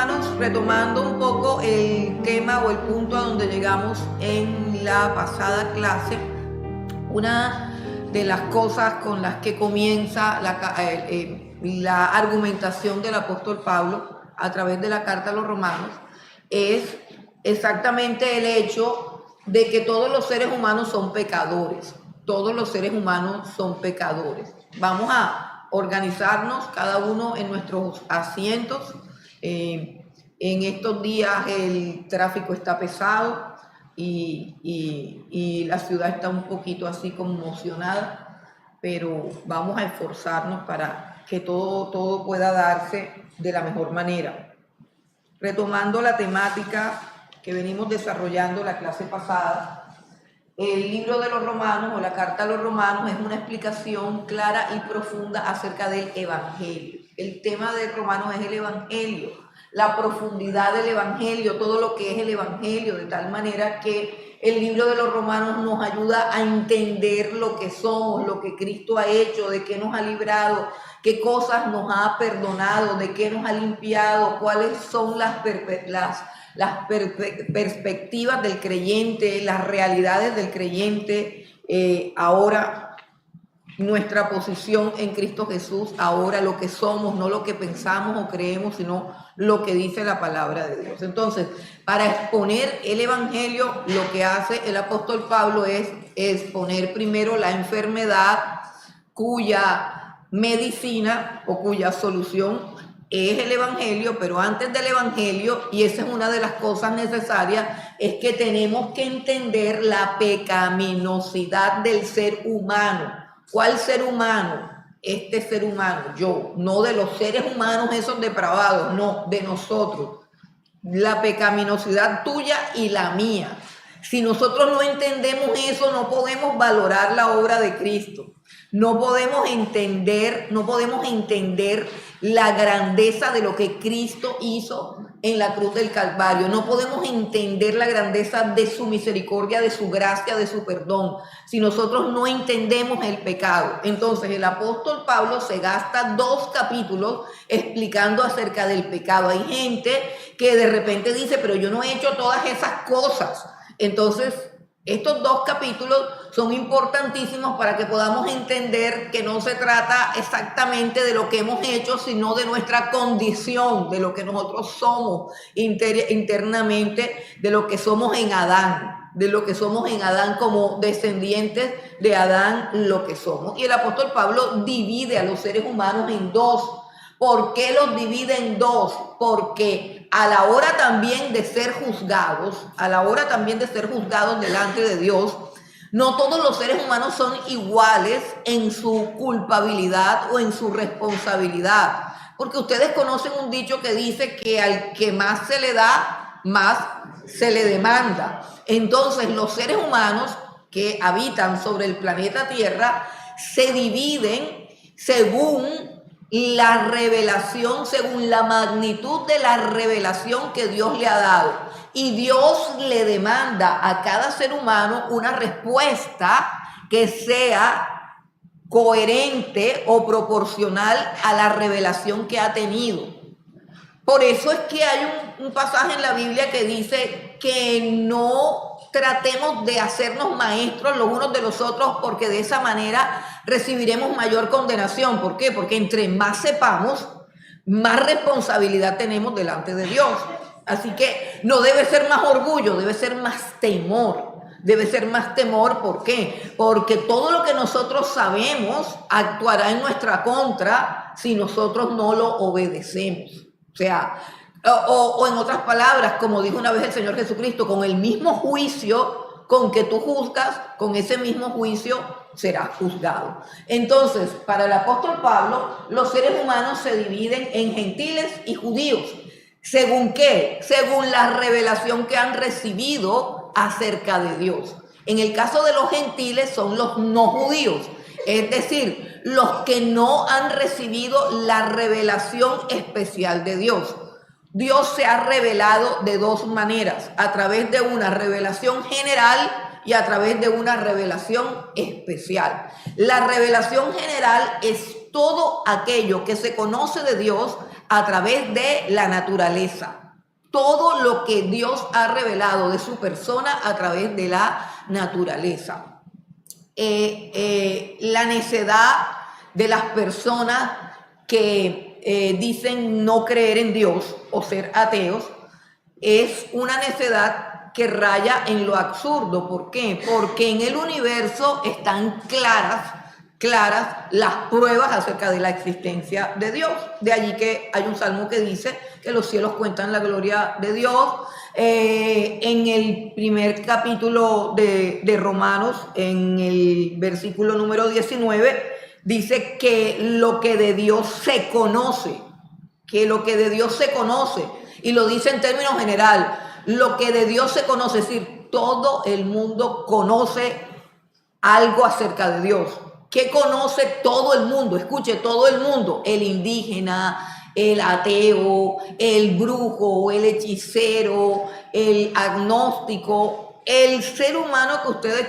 hermanos, retomando un poco el tema o el punto a donde llegamos en la pasada clase, una de las cosas con las que comienza la argumentación del apóstol Pablo a través de la carta a los romanos es exactamente el hecho de que todos los seres humanos son pecadores. Todos los seres humanos son pecadores. Vamos a organizarnos cada uno en nuestros asientos. En estos días el tráfico está pesado y la ciudad está un poquito así conmocionada, pero vamos a esforzarnos para que todo pueda darse de la mejor manera. Retomando la temática que venimos desarrollando la clase pasada, el libro de los Romanos o la carta a los Romanos es una explicación clara y profunda acerca del Evangelio. El tema de Romanos es el Evangelio, la profundidad del Evangelio, todo lo que es el Evangelio, de tal manera que el libro de los Romanos nos ayuda a entender lo que somos, lo que Cristo ha hecho, de qué nos ha librado, qué cosas nos ha perdonado, de qué nos ha limpiado, cuáles son las perspectivas del creyente, las realidades del creyente, ahora nuestra posición en Cristo Jesús, ahora lo que somos, no lo que pensamos o creemos, sino lo que dice la palabra de Dios. Entonces, para exponer el Evangelio, lo que hace el apóstol Pablo es exponer primero la enfermedad cuya medicina o cuya solución es el Evangelio, pero antes del Evangelio, y esa es una de las cosas necesarias, es que tenemos que entender la pecaminosidad del ser humano. ¿Cuál ser humano? Este ser humano, yo, no de los seres humanos esos depravados, no, de nosotros. La pecaminosidad tuya y la mía. Si nosotros no entendemos eso, no podemos valorar la obra de Cristo. No podemos entender la grandeza de lo que Cristo hizo en la cruz del Calvario. No podemos entender la grandeza de su misericordia, de su gracia, de su perdón, si nosotros no entendemos el pecado. Entonces el apóstol Pablo se gasta 2 capítulos explicando acerca del pecado. Hay gente que de repente dice, pero yo no he hecho todas esas cosas. Entonces, estos 2 capítulos son importantísimos para que podamos entender que no se trata exactamente de lo que hemos hecho, sino de nuestra condición, de lo que nosotros somos internamente, de lo que somos en Adán, como descendientes de Adán, lo que somos. Y el apóstol Pablo divide a los seres humanos en 2. ¿Por qué los divide en 2? Porque a la hora también de ser juzgados, delante de Dios, no todos los seres humanos son iguales en su culpabilidad o en su responsabilidad. Porque ustedes conocen un dicho que dice que al que más se le da, más se le demanda. Entonces, los seres humanos que habitan sobre el planeta Tierra se dividen según la revelación, según la magnitud de la revelación que Dios le ha dado. Y Dios le demanda a cada ser humano una respuesta que sea coherente o proporcional a la revelación que ha tenido. Por eso es que hay un pasaje en la Biblia que dice que no tratemos de hacernos maestros los unos de los otros, porque de esa manera recibiremos mayor condenación. ¿Por qué? Porque entre más sepamos, más responsabilidad tenemos delante de Dios. Así que no debe ser más orgullo, debe ser más temor. ¿Por qué? Porque todo lo que nosotros sabemos actuará en nuestra contra si nosotros no lo obedecemos. O sea, o en otras palabras, como dijo una vez el Señor Jesucristo, con el mismo juicio con que tú juzgas, con ese mismo juicio serás juzgado. Entonces, para el apóstol Pablo, los seres humanos se dividen en gentiles y judíos. ¿Según qué? Según la revelación que han recibido acerca de Dios. En el caso de los gentiles son los no judíos, es decir, los que no han recibido la revelación especial de Dios. Dios se ha revelado de 2 maneras, a través de una revelación general y a través de una revelación especial. La revelación general es todo aquello que se conoce de Dios a través de la naturaleza. Todo lo que Dios ha revelado de su persona a través de la naturaleza. La necedad de las personas que dicen no creer en Dios o ser ateos es una necedad que raya en lo absurdo. ¿Por qué? Porque en el universo están claras las pruebas acerca de la existencia de Dios. De allí que hay un salmo que dice que los cielos cuentan la gloria de Dios. En el primer capítulo de Romanos, en el versículo número 19, dice que lo que de Dios se conoce, y lo dice en términos general, lo que de Dios se conoce, es decir, todo el mundo conoce algo acerca de Dios. ¿Qué conoce todo el mundo? Escuche, todo el mundo, el indígena, el ateo, el brujo, el hechicero, el agnóstico, el ser humano que usted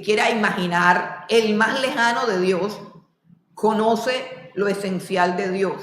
quiera imaginar, el más lejano de Dios, conoce lo esencial de Dios,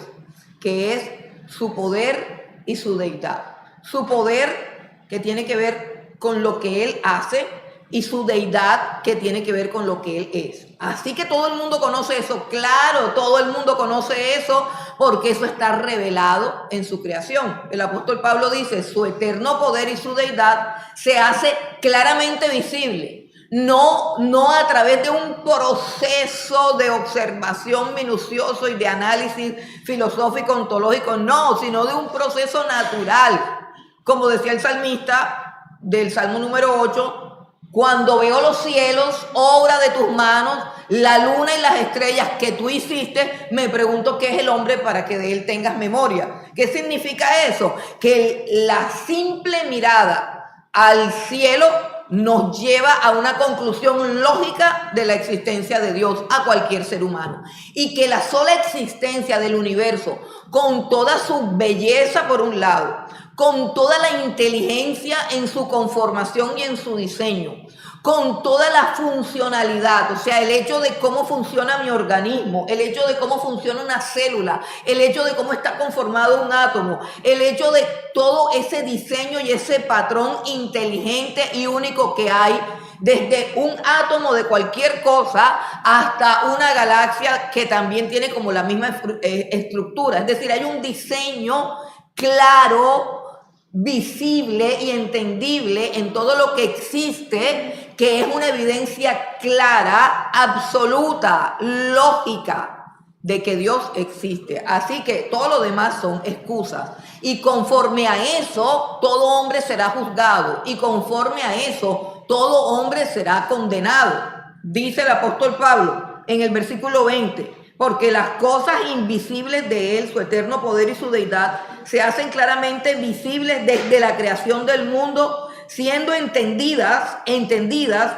que es su poder y su deidad. Su poder, que tiene que ver con lo que Él hace, y su deidad, que tiene que ver con lo que Él es. Así que todo el mundo conoce eso. Claro, todo el mundo conoce eso porque eso está revelado en su creación. El apóstol Pablo dice, su eterno poder y su deidad se hace claramente visible. No a través de un proceso de observación minucioso y de análisis filosófico, ontológico, no, sino de un proceso natural. Como decía el salmista del Salmo número 8, cuando veo los cielos, obra de tus manos, la luna y las estrellas que tú hiciste, me pregunto qué es el hombre para que de él tengas memoria. ¿Qué significa eso? Que la simple mirada al cielo nos lleva a una conclusión lógica de la existencia de Dios a cualquier ser humano. Y que la sola existencia del universo, con toda su belleza por un lado, con toda la inteligencia en su conformación y en su diseño, con toda la funcionalidad, o sea, el hecho de cómo funciona mi organismo, el hecho de cómo funciona una célula, el hecho de cómo está conformado un átomo, el hecho de todo ese diseño y ese patrón inteligente y único que hay, desde un átomo de cualquier cosa hasta una galaxia que también tiene como la misma estructura. Es decir, hay un diseño claro, visible y entendible en todo lo que existe, que es una evidencia clara, absoluta, lógica de que Dios existe. Así que todo lo demás son excusas. Y conforme a eso, todo hombre será juzgado. Y conforme a eso, todo hombre será condenado. Dice el apóstol Pablo en el versículo 20, porque las cosas invisibles de Él, su eterno poder y su deidad, se hacen claramente visibles desde la creación del mundo, siendo entendidas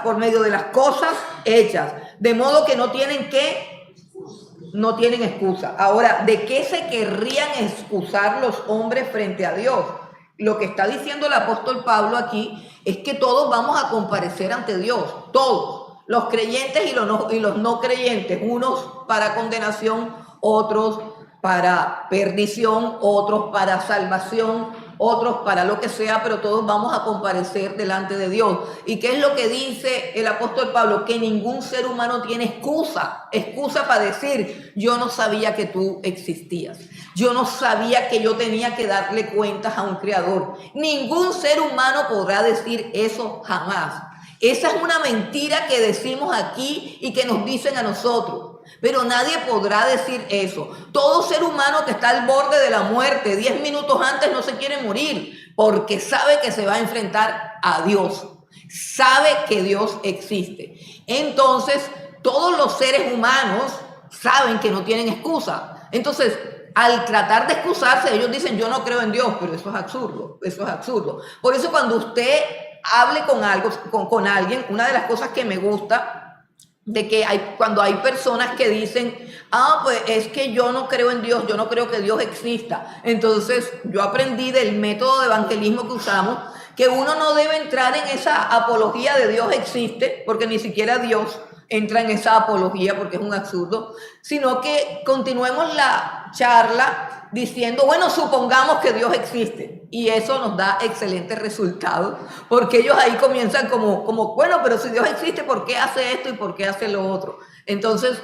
por medio de las cosas hechas, de modo que no tienen excusa. Ahora, ¿de qué se querrían excusar los hombres frente a Dios? Lo que está diciendo el apóstol Pablo aquí es que todos vamos a comparecer ante Dios, todos. Los creyentes y los no creyentes, unos para condenación, otros para perdición, otros para salvación, otros para lo que sea, pero todos vamos a comparecer delante de Dios. ¿Y qué es lo que dice el apóstol Pablo? Que ningún ser humano tiene excusa para decir, yo no sabía que tú existías, yo no sabía que yo tenía que darle cuentas a un creador. Ningún ser humano podrá decir eso jamás. Esa es una mentira que decimos aquí y que nos dicen a nosotros, pero nadie podrá decir eso. Todo ser humano que está al borde de la muerte, 10 minutos antes no se quiere morir, porque sabe que se va a enfrentar a Dios, sabe que Dios existe. Entonces, todos los seres humanos saben que no tienen excusa. Entonces, al tratar de excusarse, ellos dicen, yo no creo en Dios, pero eso es absurdo, eso es absurdo. Por eso cuando usted hable con alguien, una de las cosas que me gusta de que cuando hay personas que dicen, pues es que yo no creo en Dios, yo no creo que Dios exista. Entonces yo aprendí del método de evangelismo que usamos, que uno no debe entrar en esa apología de Dios existe, porque ni siquiera Dios entra en esa apología porque es un absurdo, sino que continuemos la charla diciendo, bueno, supongamos que Dios existe, y eso nos da excelentes resultados, porque ellos ahí comienzan como bueno, pero si Dios existe, ¿por qué hace esto y por qué hace lo otro? Entonces,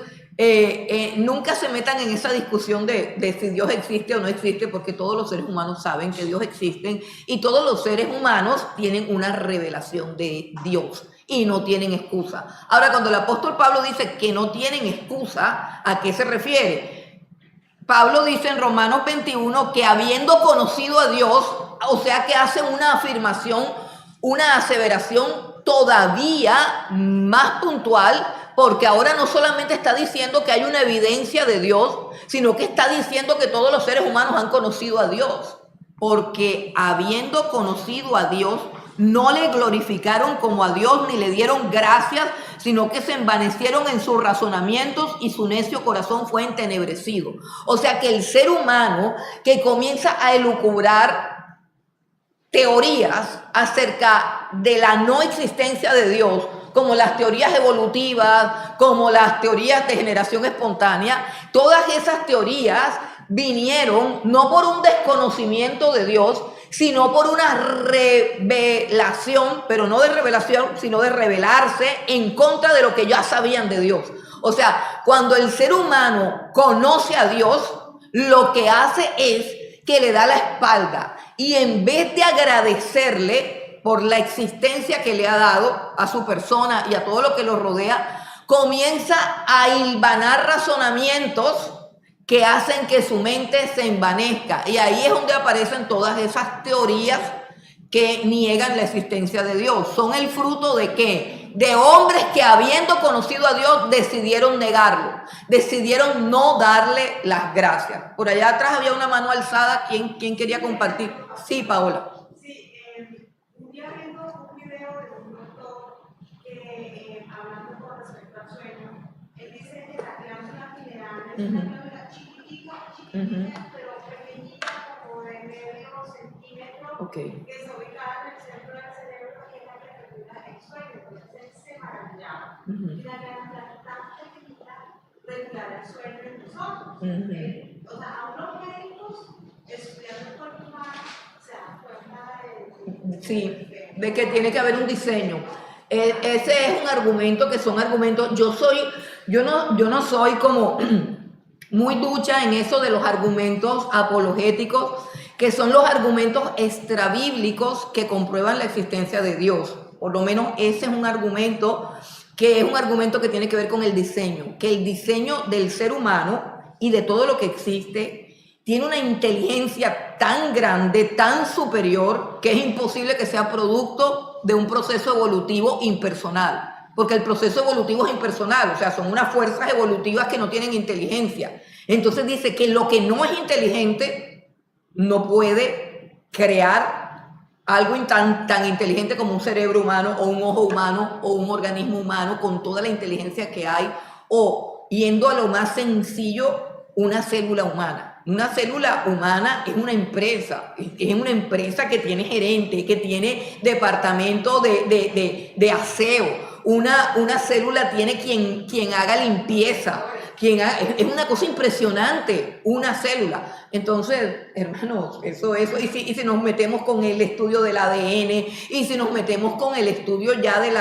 nunca se metan en esa discusión de si Dios existe o no existe, porque todos los seres humanos saben que Dios existe y todos los seres humanos tienen una revelación de Dios y no tienen excusa. Ahora, cuando el apóstol Pablo dice que no tienen excusa, ¿a qué se refiere? Pablo dice en Romanos 21 que habiendo conocido a Dios, o sea que hace una afirmación, una aseveración todavía más puntual, porque ahora no solamente está diciendo que hay una evidencia de Dios, sino que está diciendo que todos los seres humanos han conocido a Dios, porque habiendo conocido a Dios, no le glorificaron como a Dios ni le dieron gracias, sino que se envanecieron en sus razonamientos y su necio corazón fue entenebrecido. O sea que el ser humano que comienza a elucubrar teorías acerca de la no existencia de Dios, como las teorías evolutivas, como las teorías de generación espontánea, todas esas teorías vinieron no por un desconocimiento de Dios, sino por una revelación, pero no de revelación, sino de revelarse en contra de lo que ya sabían de Dios. O sea, cuando el ser humano conoce a Dios, lo que hace es que le da la espalda y en vez de agradecerle por la existencia que le ha dado a su persona y a todo lo que lo rodea, comienza a hilvanar razonamientos que hacen que su mente se envanezca. Y ahí es donde aparecen todas esas teorías que niegan la existencia de Dios. Son el fruto de ¿qué? De hombres que habiendo conocido a Dios decidieron negarlo, decidieron no darle las gracias. Por allá atrás había una mano alzada. ¿Quién quería compartir? Sí, Paola. Sí, un día viendo un video de un doctor que hablando con respecto al sueño, él dice que la glándula pineal es una glándula chiquitita, pero pequeñita, como de medio centímetro, que se ubicaba en el centro del cerebro, que es la que regula el sueño. Entonces él se maravillaba. Y la glándula tan pequeñita regular el sueño en nosotros. O sea, a unos médicos estudiando el cuerpo humano se dan cuenta de... Sí, de que tiene que haber un diseño. Ese es un argumento que son argumentos. Yo no soy como muy ducha en eso de los argumentos apologéticos, que son los argumentos extrabíblicos que comprueban la existencia de Dios. Por lo menos ese es un argumento que tiene que ver con el diseño, que el diseño del ser humano y de todo lo que existe tiene una inteligencia tan grande, tan superior, que es imposible que sea producto de un proceso evolutivo impersonal. Porque el proceso evolutivo es impersonal, o sea, son unas fuerzas evolutivas que no tienen inteligencia. Entonces dice que lo que no es inteligente no puede crear algo tan inteligente como un cerebro humano o un ojo humano o un organismo humano con toda la inteligencia que hay, o yendo a lo más sencillo, una célula humana. Una célula humana es una empresa que tiene gerente, que tiene departamento de aseo. Una célula tiene quien haga limpieza, es una cosa impresionante, una célula. Entonces, hermanos, eso, y si nos metemos con el estudio del ADN, y si nos metemos con el estudio ya de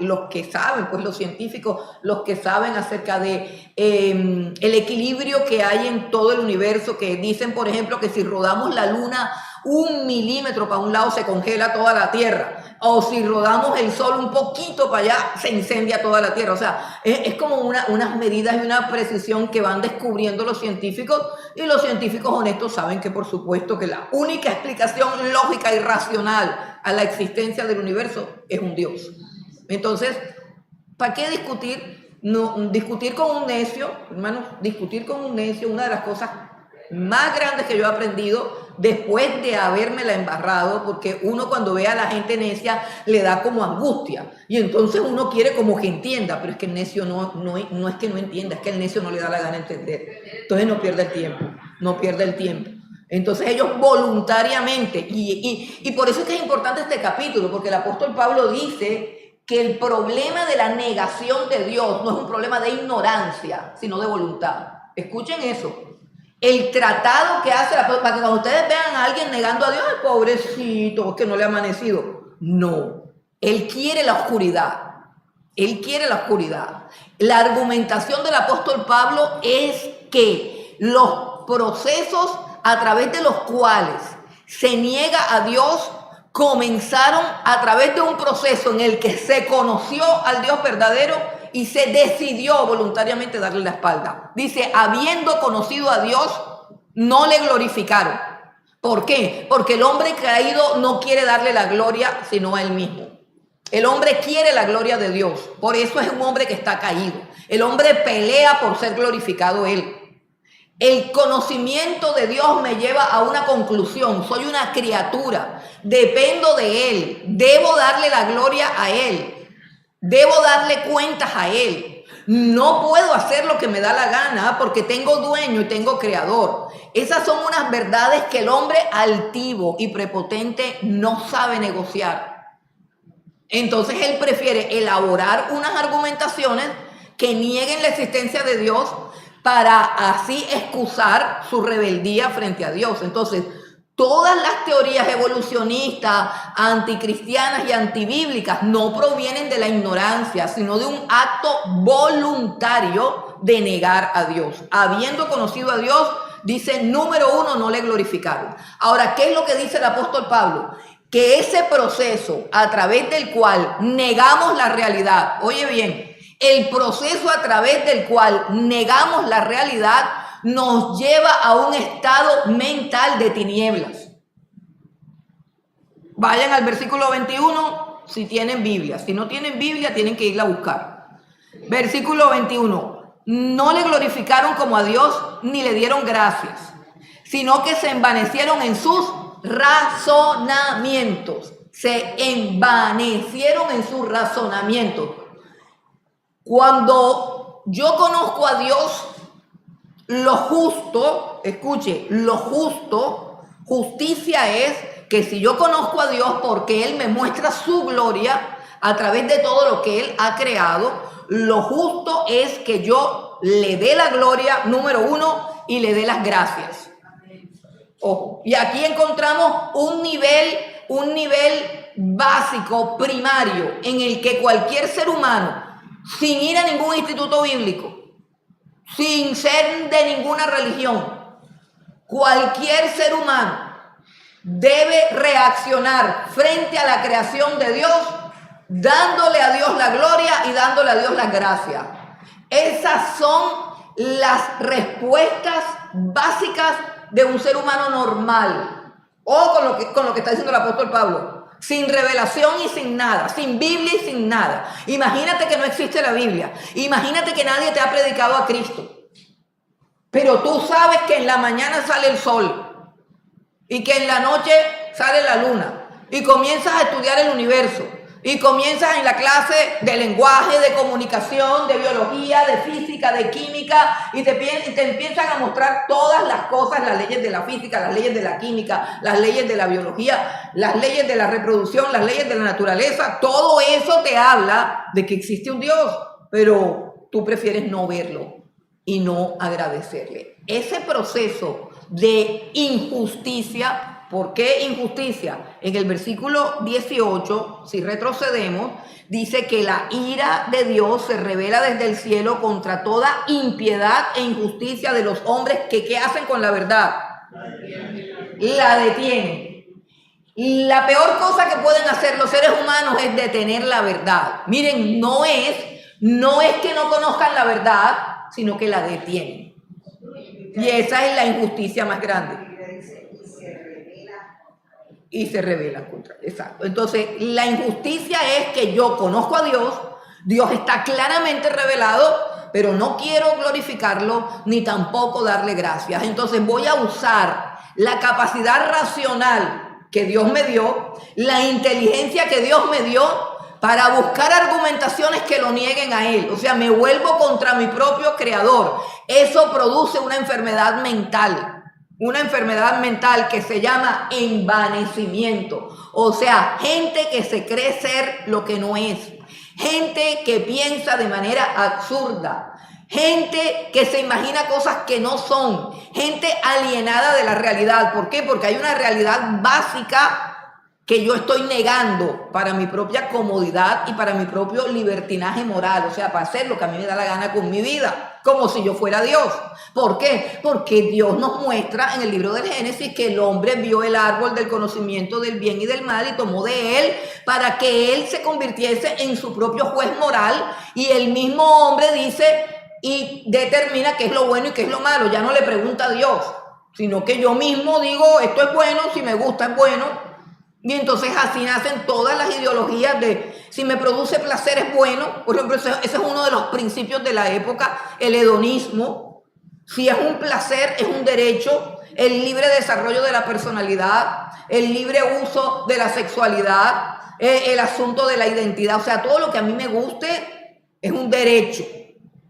los que saben, pues los científicos, los que saben acerca de el equilibrio que hay en todo el universo, que dicen, por ejemplo, que si rodamos la luna 1 milímetro para un lado se congela toda la Tierra, o si rodamos el sol un poquito para allá se incendia toda la Tierra. O sea, es como unas medidas y una precisión que van descubriendo los científicos, y los científicos honestos saben que por supuesto que la única explicación lógica y racional a la existencia del universo es un Dios. Entonces, ¿para qué discutir? No, discutir con un necio, hermanos, discutir con un necio, una de las cosas más grandes que yo he aprendido después de habérmela embarrado, porque uno cuando ve a la gente necia le da como angustia, y entonces uno quiere como que entienda, pero es que el necio no es que no entienda, es que el necio no le da la gana de entender, entonces no pierde el tiempo. Entonces ellos voluntariamente, y por eso es que es importante este capítulo, porque el apóstol Pablo dice que el problema de la negación de Dios no es un problema de ignorancia, sino de voluntad. Escuchen eso. El tratado que hace, para que cuando ustedes vean a alguien negando a Dios, ¡ay, pobrecito, que no le ha amanecido! No, él quiere la oscuridad. Él quiere la oscuridad. La argumentación del apóstol Pablo es que los procesos a través de los cuales se niega a Dios comenzaron a través de un proceso en el que se conoció al Dios verdadero y se decidió voluntariamente darle la espalda. Dice, habiendo conocido a Dios, no le glorificaron. ¿Por qué? Porque el hombre caído no quiere darle la gloria sino a él mismo. El hombre quiere la gloria de Dios. Por eso es un hombre que está caído. El hombre pelea por ser glorificado él. El conocimiento de Dios me lleva a una conclusión. Soy una criatura. Dependo de Él. Debo darle la gloria a Él. Debo darle cuentas a Él. No puedo hacer lo que me da la gana porque tengo dueño y tengo creador. Esas son unas verdades que el hombre altivo y prepotente no sabe negociar. Entonces él prefiere elaborar unas argumentaciones que nieguen la existencia de Dios para así excusar su rebeldía frente a Dios. Entonces, todas las teorías evolucionistas, anticristianas y antibíblicas no provienen de la ignorancia, sino de un acto voluntario de negar a Dios. Habiendo conocido a Dios, dice, número uno, no le glorificaron. Ahora, ¿qué es lo que dice el apóstol Pablo? Que ese proceso a través del cual negamos la realidad, oye bien, el proceso a través del cual negamos la realidad nos lleva a un estado mental de tinieblas. Vayan al versículo 21 si tienen Biblia. Si no tienen Biblia, tienen que irla a buscar. Versículo 21. No le glorificaron como a Dios ni le dieron gracias, sino que se envanecieron en sus razonamientos. Se envanecieron en sus razonamientos. Cuando yo conozco a Dios, lo justo, escuche, lo justo, justicia es que si yo conozco a Dios porque Él me muestra su gloria a través de todo lo que Él ha creado, lo justo es que yo le dé la gloria, número uno, y le dé las gracias. Ojo, y aquí encontramos un nivel básico, primario, en el que cualquier ser humano, sin ir a ningún instituto bíblico, sin ser de ninguna religión, cualquier ser humano debe reaccionar frente a la creación de Dios, dándole a Dios la gloria y dándole a Dios las gracias. Esas son las respuestas básicas de un ser humano normal. O con lo que está diciendo el apóstol Pablo. Sin revelación y sin nada, sin Biblia y sin nada. Imagínate que no existe la Biblia. Imagínate que nadie te ha predicado a Cristo. Pero tú sabes que en la mañana sale el sol y que en la noche sale la luna y comienzas a estudiar el universo y comienzas en la clase de lenguaje, de comunicación, de biología, de física, de química y te empiezan a mostrar todas las cosas, las leyes de la física, las leyes de la química, las leyes de la biología, las leyes de la reproducción, las leyes de la naturaleza. Todo eso te habla de que existe un Dios, pero tú prefieres no verlo y no agradecerle. Ese proceso de injusticia. ¿Por qué injusticia? En el versículo 18, si retrocedemos, dice que la ira de Dios se revela desde el cielo contra toda impiedad e injusticia de los hombres que ¿qué hacen con la verdad? La detienen. La peor cosa que pueden hacer los seres humanos es detener la verdad. Miren, no es que no conozcan la verdad, sino que la detienen. Y esa es la injusticia más grande. Y se revela contra. Exacto. Entonces, la injusticia es que yo conozco a Dios, Dios está claramente revelado, pero no quiero glorificarlo ni tampoco darle gracias. Entonces voy a usar la capacidad racional que Dios me dio, la inteligencia que Dios me dio para buscar argumentaciones que lo nieguen a Él. O sea, me vuelvo contra mi propio creador. Eso produce una enfermedad mental. Una enfermedad mental que se llama envanecimiento. O sea, gente que se cree ser lo que no es. gente que piensa de manera absurda, gente que se imagina cosas que no son, gente alienada de la realidad. ¿Por qué? Porque hay una realidad básica que yo estoy negando para mi propia comodidad y para mi propio libertinaje moral, o sea, para hacer lo que a mí me da la gana con mi vida, como si yo fuera Dios. ¿Por qué? Porque Dios nos muestra en el libro del Génesis que el hombre vio el árbol del conocimiento del bien y del mal y tomó de él para que él se convirtiese en su propio juez moral, y el mismo hombre dice y determina qué es lo bueno y qué es lo malo. Ya no le pregunta a Dios, sino que yo mismo digo, esto es bueno, si me gusta es bueno. Y entonces así nacen todas las ideologías de si me produce placer es bueno. Por ejemplo, ese es uno de los principios de la época, el hedonismo. Si es un placer, es un derecho. El libre desarrollo de la personalidad, el libre uso de la sexualidad, el asunto de la identidad. O sea, todo lo que a mí me guste es un derecho.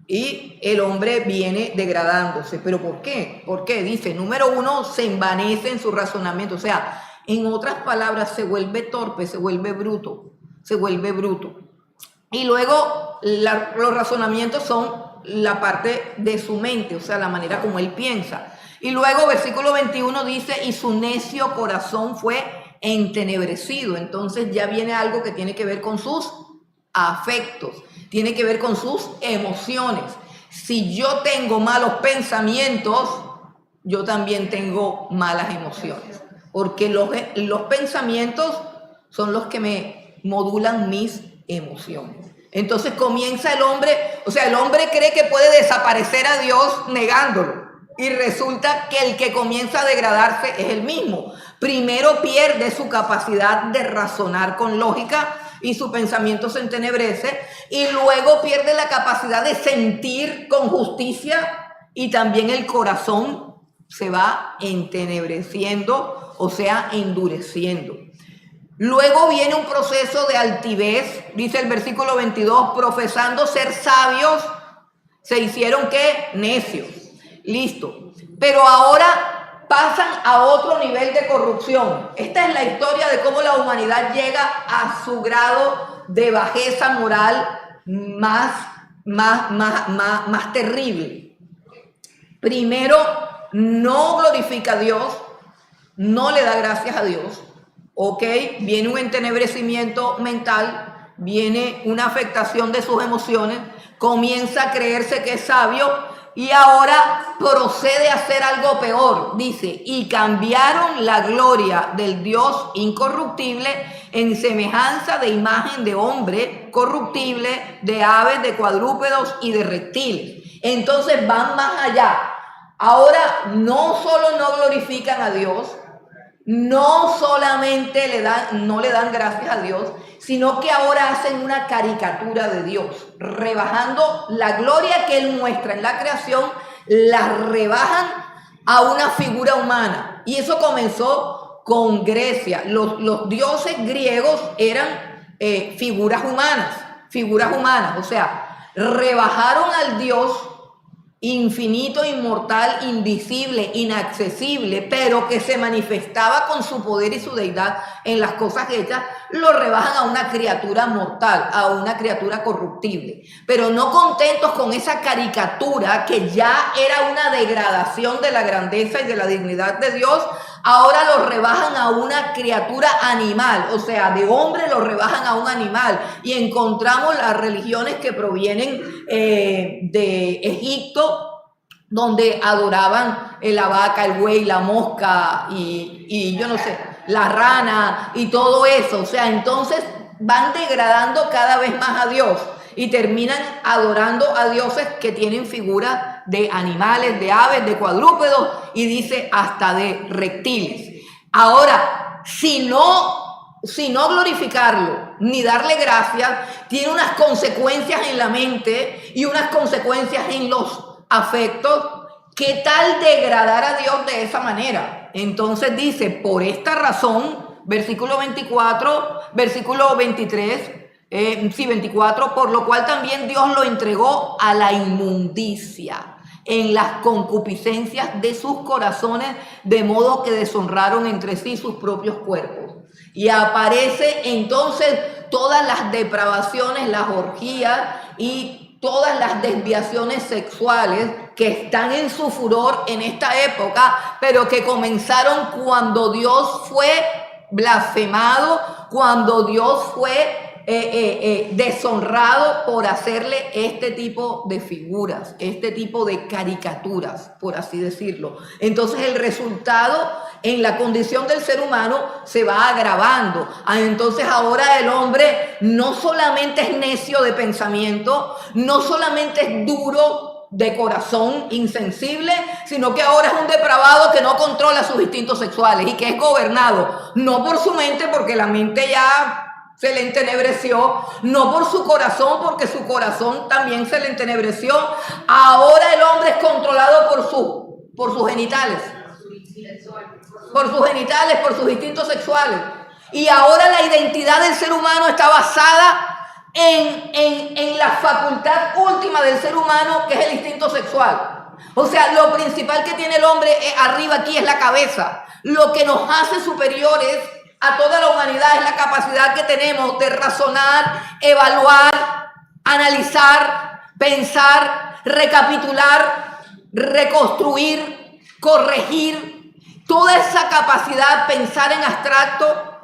Y el hombre viene degradándose. ¿Pero por qué? ¿Por qué? Dice, número uno, se envanece en su razonamiento. O sea, en otras palabras, se vuelve torpe, se vuelve bruto, se vuelve bruto. Y luego los razonamientos son la parte de su mente, o sea, la manera como él piensa. Y luego, versículo 21 dice, y su necio corazón fue entenebrecido. Entonces ya viene algo que tiene que ver con sus afectos, tiene que ver con sus emociones. Si yo tengo malos pensamientos, yo también tengo malas emociones. Porque los pensamientos son los que me modulan mis emociones. Entonces comienza el hombre, o sea, el hombre cree que puede desaparecer a Dios negándolo. Y resulta que el que comienza a degradarse es él mismo. Primero pierde su capacidad de razonar con lógica y su pensamiento se entenebrece. Y luego pierde la capacidad de sentir con justicia, y también el corazón se va entenebreciendo, o sea, endureciendo. Luego viene un proceso de altivez, dice el versículo 22, profesando ser sabios, se hicieron ¿qué? Necios. Listo. Pero ahora pasan a otro nivel de corrupción. Esta es la historia de cómo la humanidad llega a su grado de bajeza moral más terrible. Primero, no glorifica a Dios, no le da gracias a Dios, ¿ok? Viene un entenebrecimiento mental, viene una afectación de sus emociones, comienza a creerse que es sabio y ahora procede a hacer algo peor. Dice, y cambiaron la gloria del Dios incorruptible en semejanza de imagen de hombre corruptible, de aves, de cuadrúpedos y de reptiles. Entonces van más allá. Ahora no solo no glorifican a Dios, no solamente no le dan gracias a Dios, sino que ahora hacen una caricatura de Dios, rebajando la gloria que Él muestra en la creación, la rebajan a una figura humana. Y eso comenzó con Grecia. Los dioses griegos eran figuras humanas, o sea, rebajaron al Dios infinito, inmortal, invisible, inaccesible, pero que se manifestaba con su poder y su deidad en las cosas hechas, lo rebajan a una criatura mortal, a una criatura corruptible. Pero no contentos con esa caricatura que ya era una degradación de la grandeza y de la dignidad de Dios, ahora lo rebajan a una criatura animal, o sea, de hombre lo rebajan a un animal. Y encontramos las religiones que provienen de Egipto, donde adoraban la vaca, el buey, la mosca y yo no sé, la rana y todo eso. O sea, entonces van degradando cada vez más a Dios y terminan adorando a dioses que tienen figuras de animales, de aves, de cuadrúpedos y dice hasta de reptiles. Ahora, si no glorificarlo ni darle gracias, tiene unas consecuencias en la mente y unas consecuencias en los afectos. ¿Qué tal degradar a Dios de esa manera? Entonces dice, por esta razón, versículo 24, versículo 23, 24, por lo cual también Dios lo entregó a la inmundicia en las concupiscencias de sus corazones, de modo que deshonraron entre sí sus propios cuerpos. Y aparece entonces todas las depravaciones, las orgías y todas las desviaciones sexuales que están en su furor en esta época, pero que comenzaron cuando Dios fue blasfemado, cuando Dios fue deshonrado por hacerle este tipo de figuras, este tipo de caricaturas, por así decirlo. Entonces el resultado en la condición del ser humano se va agravando. Entonces ahora el hombre no solamente es necio de pensamiento, no solamente es duro de corazón, insensible, sino que ahora es un depravado que no controla sus instintos sexuales y que es gobernado no por su mente, porque la mente ya se le entenebreció, no por su corazón, porque su corazón también se le entenebreció. Ahora el hombre es controlado por sus genitales, por sus instintos sexuales. Y ahora la identidad del ser humano está basada en la facultad última del ser humano, que es el instinto sexual. O sea, lo principal que tiene el hombre arriba aquí es la cabeza. Lo que nos hace superiores a toda la humanidad es la capacidad que tenemos de razonar, evaluar, analizar, pensar, recapitular, reconstruir, corregir. Toda esa capacidad, pensar en abstracto,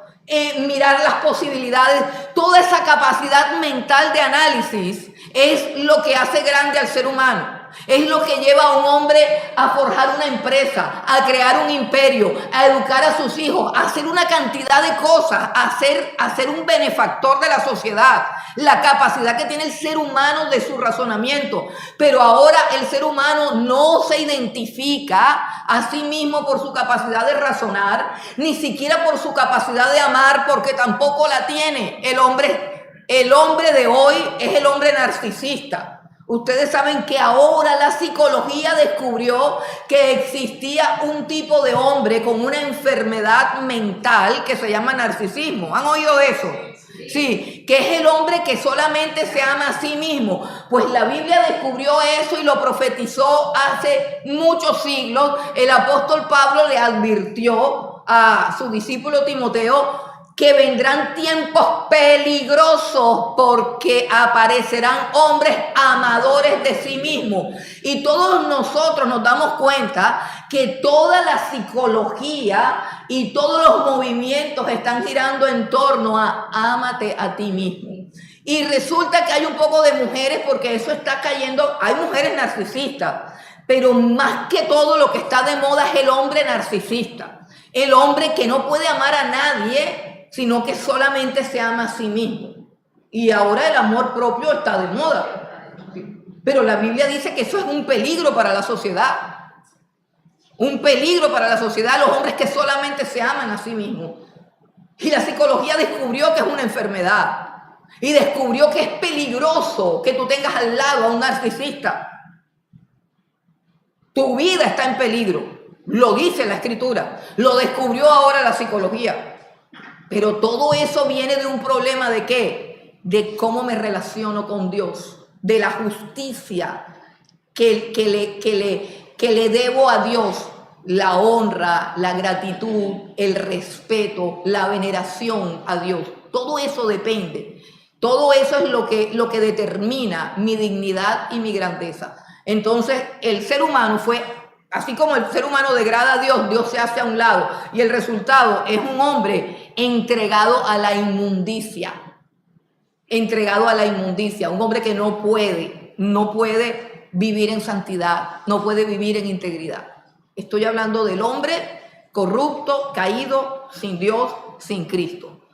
mirar las posibilidades, toda esa capacidad mental de análisis es lo que hace grande al ser humano. Es lo que lleva a un hombre a forjar una empresa, a crear un imperio, a educar a sus hijos, a hacer una cantidad de cosas, a ser un benefactor de la sociedad. La capacidad que tiene el ser humano de su razonamiento. Pero ahora el ser humano no se identifica a sí mismo por su capacidad de razonar, ni siquiera por su capacidad de amar, porque tampoco la tiene. El hombre de hoy es el hombre narcisista. Ustedes saben que ahora la psicología descubrió que existía un tipo de hombre con una enfermedad mental que se llama narcisismo. ¿Han oído de eso? Sí, que es el hombre que solamente se ama a sí mismo. Pues la Biblia descubrió eso y lo profetizó hace muchos siglos. El apóstol Pablo le advirtió a su discípulo Timoteo que vendrán tiempos peligrosos porque aparecerán hombres amadores de sí mismos. Y todos nosotros nos damos cuenta que toda la psicología y todos los movimientos están girando en torno a ámate a ti mismo. Y resulta que hay un poco de mujeres, porque eso está cayendo, hay mujeres narcisistas, pero más que todo lo que está de moda es el hombre narcisista. El hombre que no puede amar a nadie, sino que solamente se ama a sí mismo. Y ahora el amor propio está de moda. Pero la Biblia dice que eso es un peligro para la sociedad. Un peligro para la sociedad, los hombres que solamente se aman a sí mismos. Y la psicología descubrió que es una enfermedad. Y descubrió que es peligroso que tú tengas al lado a un narcisista. Tu vida está en peligro. Lo dice la Escritura. Lo descubrió ahora la psicología. Pero todo eso viene de un problema ¿de qué? De cómo me relaciono con Dios, de la justicia que le debo a Dios, la honra, la gratitud, el respeto, la veneración a Dios. Todo eso depende. Todo eso es lo que determina mi dignidad y mi grandeza. Entonces, el ser humano fue... Así como el ser humano degrada a Dios, Dios se hace a un lado. Y el resultado es un hombre entregado a la inmundicia. Entregado a la inmundicia. Un hombre que no puede vivir en santidad, no puede vivir en integridad. Estoy hablando del hombre corrupto, caído, sin Dios, sin Cristo.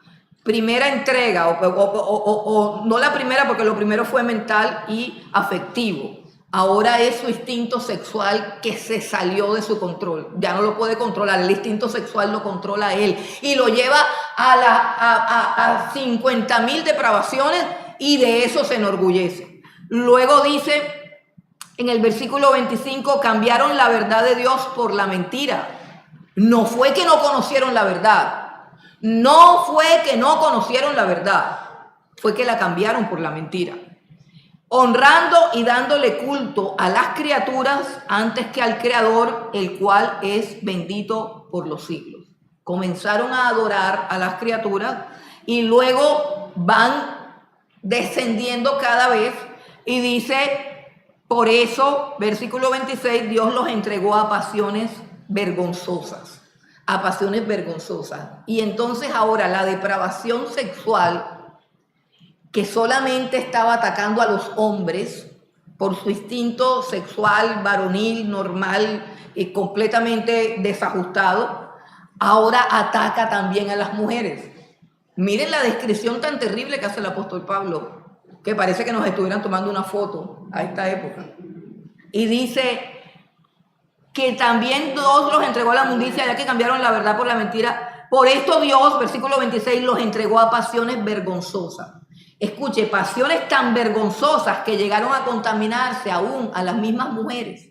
Primera entrega, o no la primera, porque lo primero fue mental y afectivo. Ahora es su instinto sexual que se salió de su control. Ya no lo puede controlar. El instinto sexual lo controla él. Y lo lleva a 50.000 depravaciones y de eso se enorgullece. Luego dice en el versículo 25, cambiaron la verdad de Dios por la mentira. No fue que no conocieron la verdad. No fue que no conocieron la verdad. Fue que la cambiaron por la mentira. Honrando y dándole culto a las criaturas antes que al Creador, el cual es bendito por los siglos. Comenzaron a adorar a las criaturas y luego van descendiendo cada vez, y dice, por eso, versículo 26, Dios los entregó a pasiones vergonzosas, a pasiones vergonzosas. Y entonces ahora la depravación sexual, que solamente estaba atacando a los hombres por su instinto sexual, varonil, normal y completamente desajustado, ahora ataca también a las mujeres. Miren la descripción tan terrible que hace el apóstol Pablo, que parece que nos estuvieran tomando una foto a esta época. Y dice que también Dios los entregó a la inmundicia, ya que cambiaron la verdad por la mentira. Por esto Dios, versículo 26, los entregó a pasiones vergonzosas. Escuche, pasiones tan vergonzosas que llegaron a contaminarse aún a las mismas mujeres.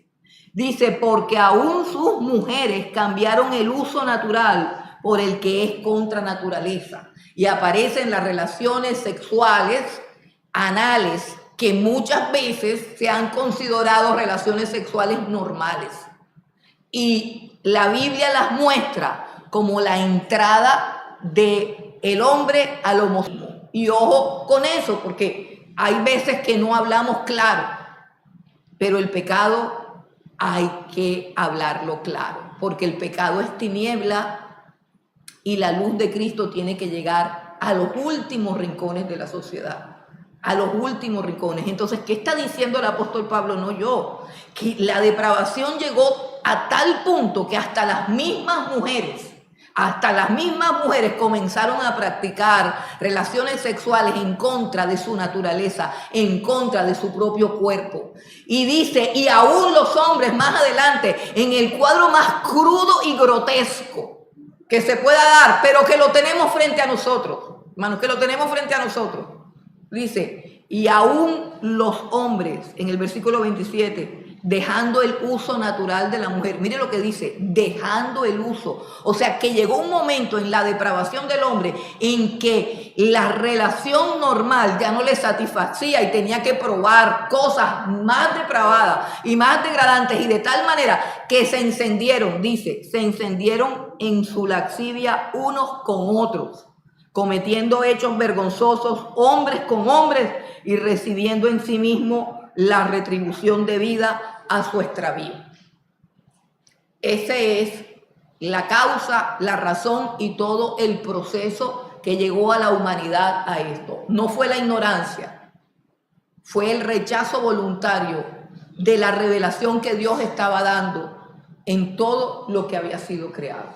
Dice, porque aún sus mujeres cambiaron el uso natural por el que es contra naturaleza. Y aparecen las relaciones sexuales anales, que muchas veces se han considerado relaciones sexuales normales. Y la Biblia las muestra como la entrada del hombre al homosexualismo. Y ojo con eso, porque hay veces que no hablamos claro, pero el pecado hay que hablarlo claro, porque el pecado es tiniebla y la luz de Cristo tiene que llegar a los últimos rincones de la sociedad, a los últimos rincones. Entonces, ¿qué está diciendo el apóstol Pablo? No yo, que la depravación llegó a tal punto que hasta las mismas mujeres comenzaron a practicar relaciones sexuales en contra de su naturaleza, en contra de su propio cuerpo. Y dice, y aún los hombres más adelante, en el cuadro más crudo y grotesco que se pueda dar, pero que lo tenemos frente a nosotros, hermanos, que lo tenemos frente a nosotros. Dice, y aún los hombres, en el versículo 27, dejando el uso natural de la mujer. Mire lo que dice, dejando el uso. O sea, que llegó un momento en la depravación del hombre en que la relación normal ya no le satisfacía y tenía que probar cosas más depravadas y más degradantes, y de tal manera que se encendieron, dice, se encendieron en su lascivia unos con otros, cometiendo hechos vergonzosos, hombres con hombres, y recibiendo en sí mismo la retribución debida a su extravío. Esa es la causa, la razón y todo el proceso que llegó a la humanidad a esto. No fue la ignorancia, fue el rechazo voluntario de la revelación que Dios estaba dando en todo lo que había sido creado.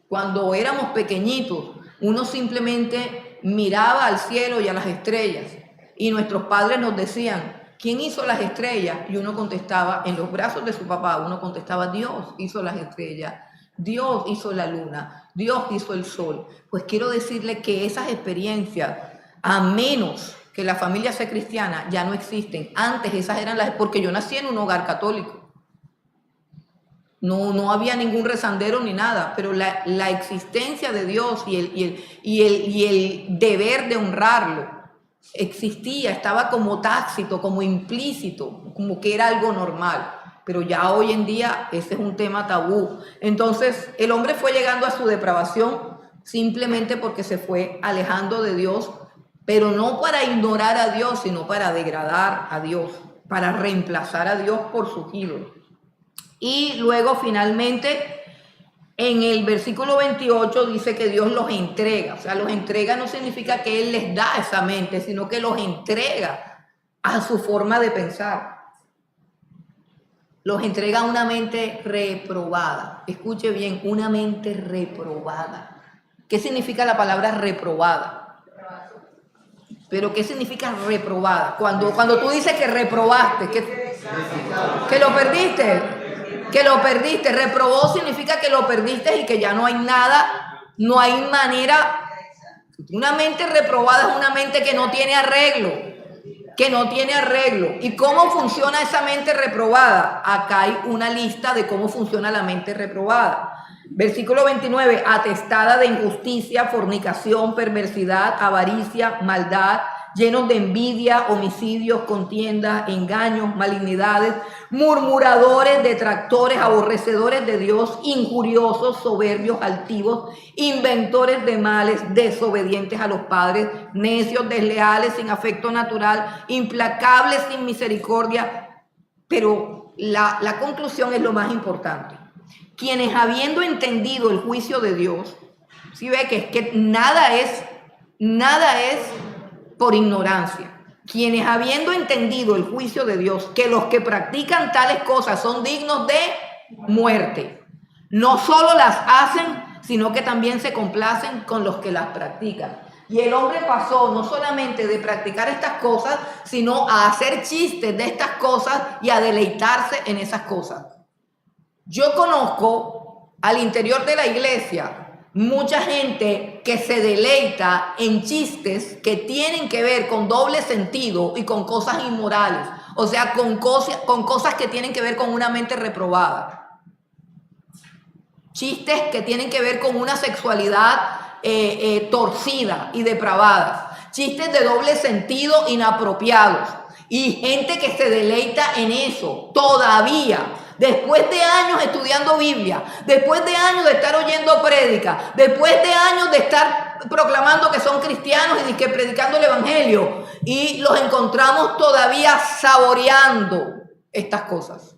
Cuando éramos pequeñitos, uno simplemente miraba al cielo y a las estrellas, y nuestros padres nos decían, ¿quién hizo las estrellas? Y uno contestaba, en los brazos de su papá, uno contestaba, Dios hizo las estrellas, Dios hizo la luna, Dios hizo el sol. Pues quiero decirle que esas experiencias, a menos que la familia sea cristiana, ya no existen. Antes esas eran las, porque yo nací en un hogar católico. No había ningún rezandero ni nada, pero la existencia de Dios y el deber de honrarlo existía, estaba como tácito, como implícito, como que era algo normal. Pero ya hoy en día ese es un tema tabú. Entonces el hombre fue llegando a su depravación simplemente porque se fue alejando de Dios, pero no para ignorar a Dios, sino para degradar a Dios, para reemplazar a Dios por sus ídolos. Y luego finalmente en el versículo 28 dice que Dios los entrega. O sea, los entrega no significa que Él les da esa mente, sino que los entrega a su forma de pensar. Los entrega a una mente reprobada. Escuche bien, una mente reprobada. ¿Qué significa la palabra reprobada? ¿Pero qué significa reprobada? Cuando tú dices que reprobaste, que lo perdiste. Que lo perdiste, reprobó significa que lo perdiste y que ya no hay nada, no hay manera. Una mente reprobada es una mente que no tiene arreglo, ¿Y cómo funciona esa mente reprobada? Acá hay una lista de cómo funciona la mente reprobada. Versículo 29, atestada de injusticia, fornicación, perversidad, avaricia, maldad, llenos de envidia, homicidios, contiendas, engaños, malignidades, murmuradores, detractores, aborrecedores de Dios, injuriosos, soberbios, altivos, inventores de males, desobedientes a los padres, necios, desleales, sin afecto natural, implacables, sin misericordia. Pero la conclusión es lo más importante. Quienes habiendo entendido el juicio de Dios, ¿sí ve que nada es por ignorancia? Quienes habiendo entendido el juicio de Dios, que los que practican tales cosas son dignos de muerte, no solo las hacen, sino que también se complacen con los que las practican. Y el hombre pasó no solamente de practicar estas cosas, sino a hacer chistes de estas cosas y a deleitarse en esas cosas. Yo conozco al interior de la iglesia mucha gente que se deleita en chistes que tienen que ver con doble sentido y con cosas inmorales, o sea, con cosas que tienen que ver con una mente reprobada. Chistes que tienen que ver con una sexualidad torcida y depravada. Chistes de doble sentido inapropiados. Y gente que se deleita en eso todavía. Después de años estudiando Biblia, después de años de estar oyendo prédica, después de años de estar proclamando que son cristianos y que predicando el evangelio, y los encontramos todavía saboreando estas cosas.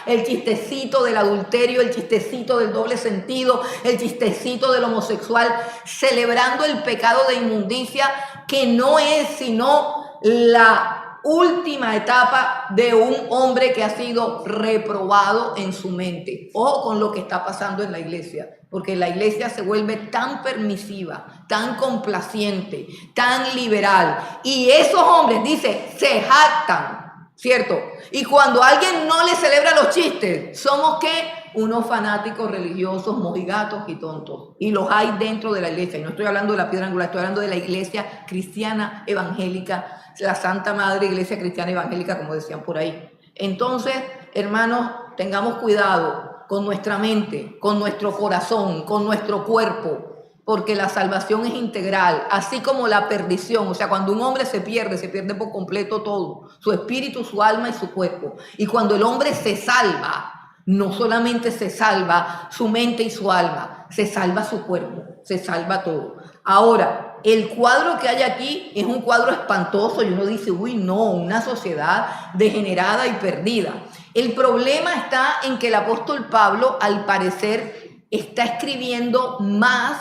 El chistecito del adulterio, el chistecito del doble sentido, el chistecito del homosexual, celebrando el pecado de inmundicia, que no es sino la última etapa de un hombre que ha sido reprobado en su mente. Ojo con lo que está pasando en la iglesia, porque la iglesia se vuelve tan permisiva, tan complaciente, tan liberal, y esos hombres, dice, se jactan, ¿cierto? Y cuando alguien no le celebra los chistes, somos ¿qué? Unos fanáticos religiosos, mojigatos y tontos. Y los hay dentro de la iglesia. Y no estoy hablando de la piedra angular, estoy hablando de la iglesia cristiana evangélica, la Santa Madre Iglesia Cristiana Evangélica, como decían por ahí. Entonces, hermanos, tengamos cuidado con nuestra mente, con nuestro corazón, con nuestro cuerpo, porque la salvación es integral, así como la perdición. O sea, cuando un hombre se pierde por completo todo, su espíritu, su alma y su cuerpo. Y cuando el hombre se salva, no solamente se salva su mente y su alma, se salva su cuerpo, se salva todo. Ahora, el cuadro que hay aquí es un cuadro espantoso y uno dice, uy, no, una sociedad degenerada y perdida. El problema está en que el apóstol Pablo, al parecer, está escribiendo más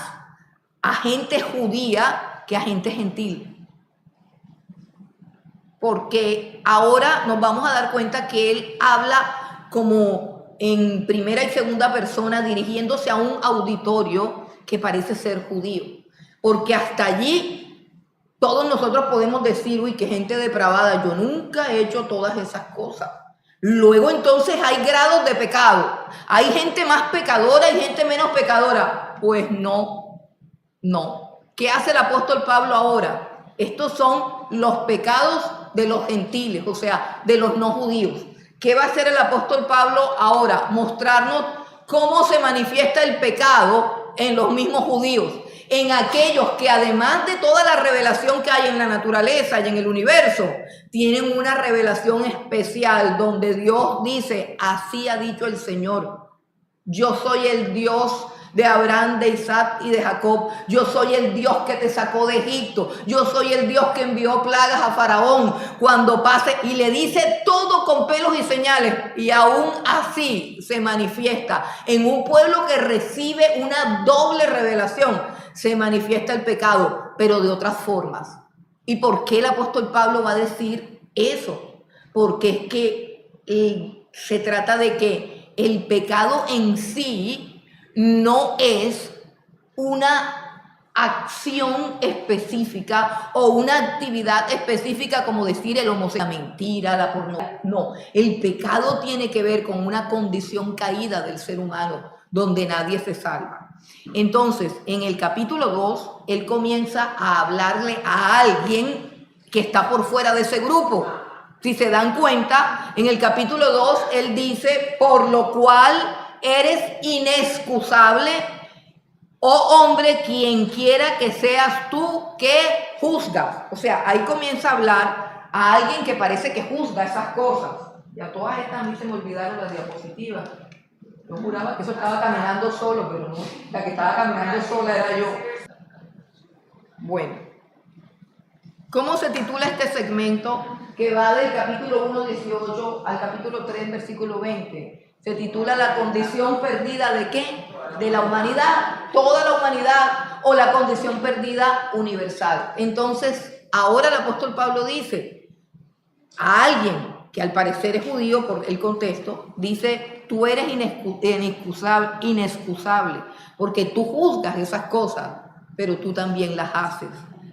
a gente judía que a gente gentil. Porque ahora nos vamos a dar cuenta que él habla como en primera y segunda persona, dirigiéndose a un auditorio que parece ser judío. Porque hasta allí todos nosotros podemos decir, uy, qué gente depravada, yo nunca he hecho todas esas cosas. Luego entonces hay grados de pecado. Hay gente más pecadora y gente menos pecadora. Pues no. ¿Qué hace el apóstol Pablo ahora? Estos son los pecados de los gentiles, o sea, de los no judíos. ¿Qué va a hacer el apóstol Pablo ahora? Mostrarnos cómo se manifiesta el pecado en los mismos judíos, en aquellos que además de toda la revelación que hay en la naturaleza y en el universo, tienen una revelación especial donde Dios dice, así ha dicho el Señor, yo soy el Dios de Abraham, de Isaac y de Jacob. Yo soy el Dios que te sacó de Egipto. Yo soy el Dios que envió plagas a Faraón cuando pase, y le dice todo con pelos y señales, y aún así se manifiesta en un pueblo que recibe una doble revelación. Se manifiesta el pecado, pero de otras formas. ¿Y por qué el apóstol Pablo va a decir eso? Porque es que se trata de que el pecado en sí no es una acción específica o una actividad específica como decir el homosexual, la mentira, la pornografía. No, el pecado tiene que ver con una condición caída del ser humano donde nadie se salva. Entonces, en el capítulo 2, él comienza a hablarle a alguien que está por fuera de ese grupo. Si se dan cuenta, en el capítulo 2, él dice, por lo cual eres inexcusable oh hombre, quien quiera que seas tú que juzgas. O sea, ahí comienza a hablar a alguien que parece que juzga esas cosas. Ya todas estas a mí se me olvidaron las diapositivas. Yo juraba que eso estaba caminando solo, pero no. La que estaba caminando sola era yo. Bueno, ¿cómo se titula este segmento que va del capítulo 1, 18 al capítulo 3, versículo 20? Se titula La condición perdida ¿de qué? De la humanidad, toda la humanidad, o la condición perdida universal. Entonces, ahora el apóstol Pablo dice a alguien que al parecer es judío por el contexto, dice, tú eres inexcusable, porque tú juzgas esas cosas, pero tú también las haces,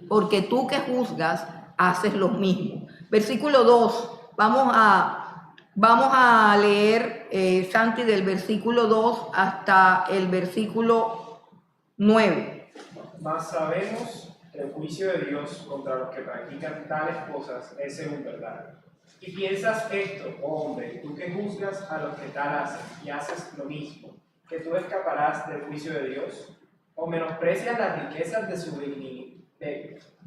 porque tú que juzgas, haces lo mismo. Versículo 2, vamos a leer, Santi, del versículo 2 hasta el versículo 9. Mas sabemos que el juicio de Dios contra los que practican tales cosas es según verdad. Y piensas esto, oh hombre, tú que juzgas a los que tal hacen y haces lo mismo, que tú escaparás del juicio de Dios, o menosprecias las riquezas de su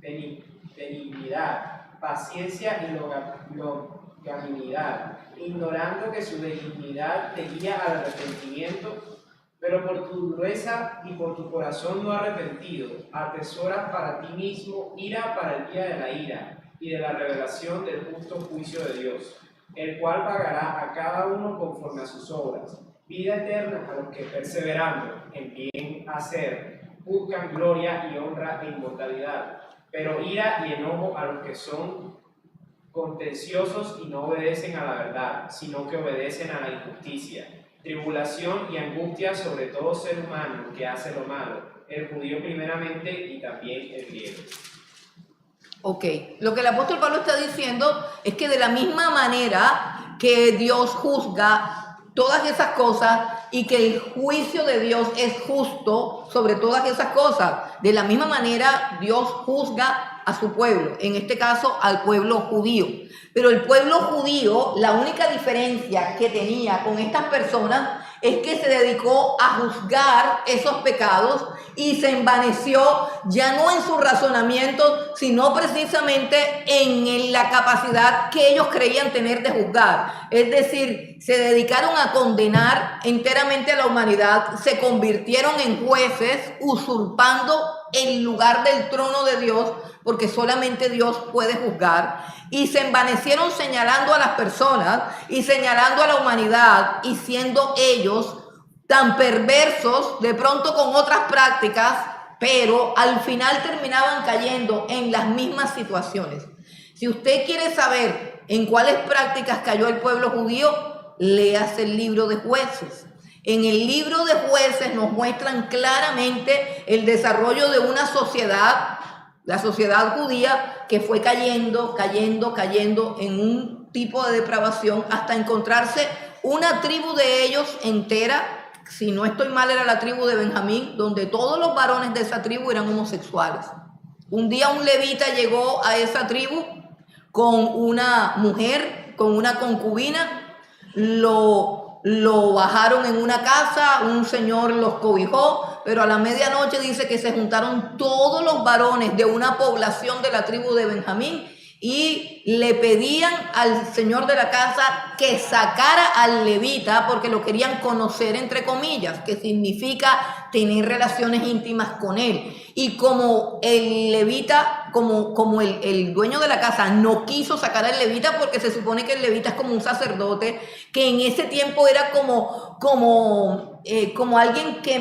benignidad, paciencia y longanimidad, ignorando que su benignidad te guía al arrepentimiento, pero por tu dureza y por tu corazón no arrepentido, atesoras para ti mismo ira para el día de la ira y de la revelación del justo juicio de Dios, el cual pagará a cada uno conforme a sus obras, vida eterna a los que perseverando en bien hacer, buscan gloria y honra e inmortalidad, pero ira y enojo a los que son contenciosos y no obedecen a la verdad, sino que obedecen a la injusticia, tribulación y angustia sobre todo ser humano que hace lo malo, el judío primeramente y también el griego. Ok, lo que el apóstol Pablo está diciendo es que de la misma manera que Dios juzga todas esas cosas y que el juicio de Dios es justo sobre todas esas cosas, de la misma manera Dios juzga a su pueblo, en este caso al pueblo judío. Pero el pueblo judío, la única diferencia que tenía con estas personas es que se dedicó a juzgar esos pecados y se envaneció ya no en su razonamiento, sino precisamente en la capacidad que ellos creían tener de juzgar. Es decir, se dedicaron a condenar enteramente a la humanidad, se convirtieron en jueces, usurpando el lugar del trono de Dios, porque solamente Dios puede juzgar, y se envanecieron señalando a las personas y señalando a la humanidad, y siendo ellos tan perversos de pronto con otras prácticas, pero al final terminaban cayendo en las mismas situaciones. Si usted quiere saber en cuáles prácticas cayó el pueblo judío, léase el libro de Jueces. En el libro de Jueces nos muestran claramente el desarrollo de una sociedad, la sociedad judía, que fue cayendo en un tipo de depravación hasta encontrarse una tribu de ellos entera. Si no estoy mal, era la tribu de Benjamín, donde todos los varones de esa tribu eran homosexuales. Un día un levita llegó a esa tribu con una mujer, con una concubina, lo bajaron en una casa, un señor los cobijó, pero a la medianoche dice que se juntaron todos los varones de una población de la tribu de Benjamín y le pedían al señor de la casa que sacara al levita porque lo querían conocer, entre comillas, que significa tener relaciones íntimas con él. Y como el levita, como el dueño de la casa no quiso sacar al levita, porque se supone que el levita es como un sacerdote, que en ese tiempo era como alguien que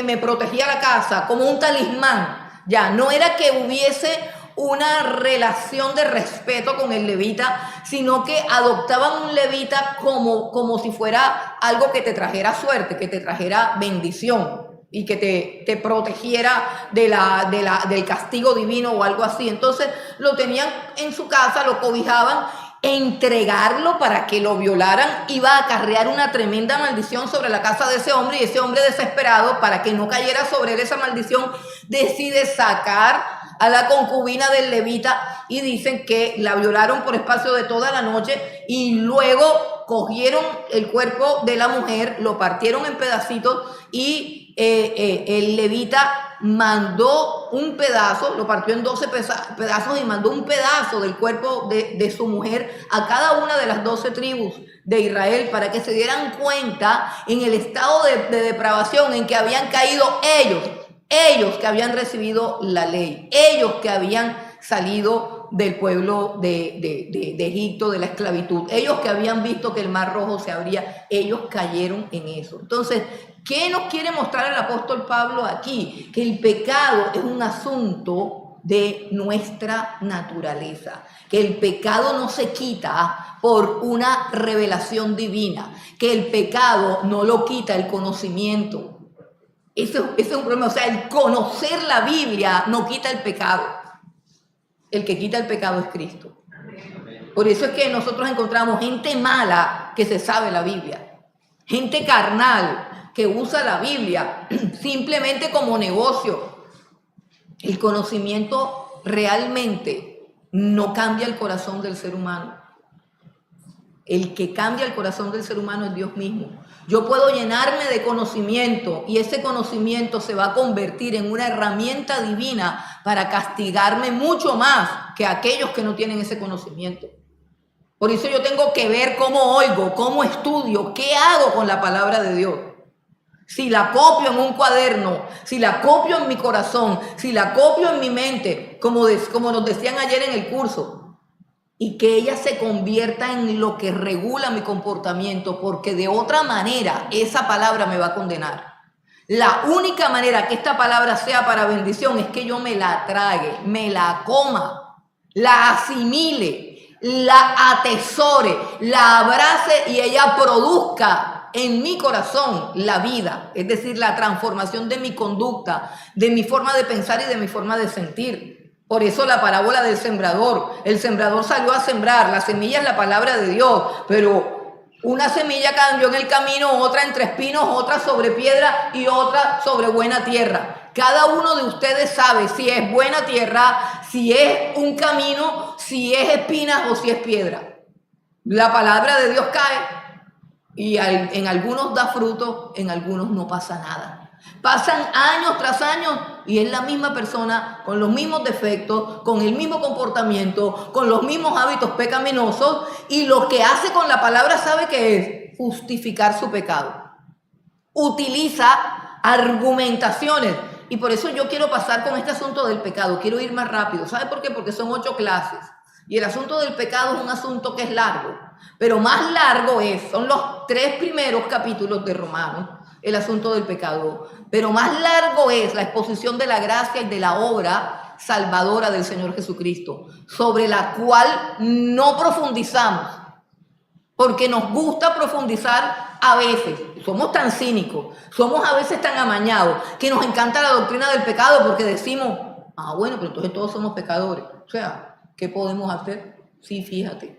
me protegía la casa, como un talismán. Ya, no era que hubiese una relación de respeto con el levita, sino que adoptaban un levita como si fuera algo que te trajera suerte, que te trajera bendición y que te protegiera del castigo divino o algo así. Entonces lo tenían en su casa, lo cobijaban. Entregarlo para que lo violaran iba a acarrear una tremenda maldición sobre la casa de ese hombre, y ese hombre, desesperado para que no cayera sobre él esa maldición, decide sacar a la concubina del levita, y dicen que la violaron por espacio de toda la noche y luego cogieron el cuerpo de la mujer, lo partieron en pedacitos y el levita mandó un pedazo, lo partió en 12 pedazos y mandó un pedazo del cuerpo de su mujer a cada una de las 12 tribus de Israel para que se dieran cuenta en el estado de depravación en que habían caído ellos que habían recibido la ley, ellos que habían salido del pueblo de Egipto, de la esclavitud, ellos que habían visto que el mar rojo se abría, ellos cayeron en eso. Entonces, ¿qué nos quiere mostrar el apóstol Pablo aquí? Que el pecado es un asunto de nuestra naturaleza, que el pecado no se quita por una revelación divina, que el pecado no lo quita el conocimiento. Ese es un problema, o sea, el conocer la Biblia no quita el pecado. El que quita el pecado es Cristo. Por eso es que nosotros encontramos gente mala que se sabe la Biblia, gente carnal que usa la Biblia simplemente como negocio. El conocimiento realmente no cambia el corazón del ser humano. El que cambia el corazón del ser humano es Dios mismo. Yo puedo llenarme de conocimiento y ese conocimiento se va a convertir en una herramienta divina para castigarme mucho más que aquellos que no tienen ese conocimiento. Por eso yo tengo que ver cómo oigo, cómo estudio, qué hago con la palabra de Dios. Si la copio en un cuaderno, si la copio en mi corazón, si la copio en mi mente, como nos decían ayer en el curso, y que ella se convierta en lo que regula mi comportamiento, porque de otra manera esa palabra me va a condenar. La única manera que esta palabra sea para bendición es que yo me la trague, me la coma, la asimile, la atesore, la abrace y ella produzca en mi corazón la vida, es decir, la transformación de mi conducta, de mi forma de pensar y de mi forma de sentir. Por eso la parábola del sembrador. El sembrador salió a sembrar, la semilla es la palabra de Dios, pero una semilla cayó en el camino, otra entre espinos, otra sobre piedra y otra sobre buena tierra. Cada uno de ustedes sabe si es buena tierra, si es un camino, si es espinas o si es piedra. La palabra de Dios cae y en algunos da fruto, en algunos no pasa nada. Pasan años tras años y es la misma persona con los mismos defectos, con el mismo comportamiento, con los mismos hábitos pecaminosos y lo que hace con la palabra sabe que es justificar su pecado. Utiliza argumentaciones y por eso yo quiero pasar con este asunto del pecado, quiero ir más rápido. ¿Sabe por qué? Porque son 8 clases y el asunto del pecado es un asunto que es largo, pero más largo son los 3 primeros capítulos de Romanos. El asunto del pecado, pero más largo es la exposición de la gracia y de la obra salvadora del Señor Jesucristo, sobre la cual no profundizamos, porque nos gusta profundizar a veces, somos tan cínicos, somos a veces tan amañados, que nos encanta la doctrina del pecado porque decimos, bueno, pero entonces todos somos pecadores, o sea, ¿qué podemos hacer? Sí, fíjate.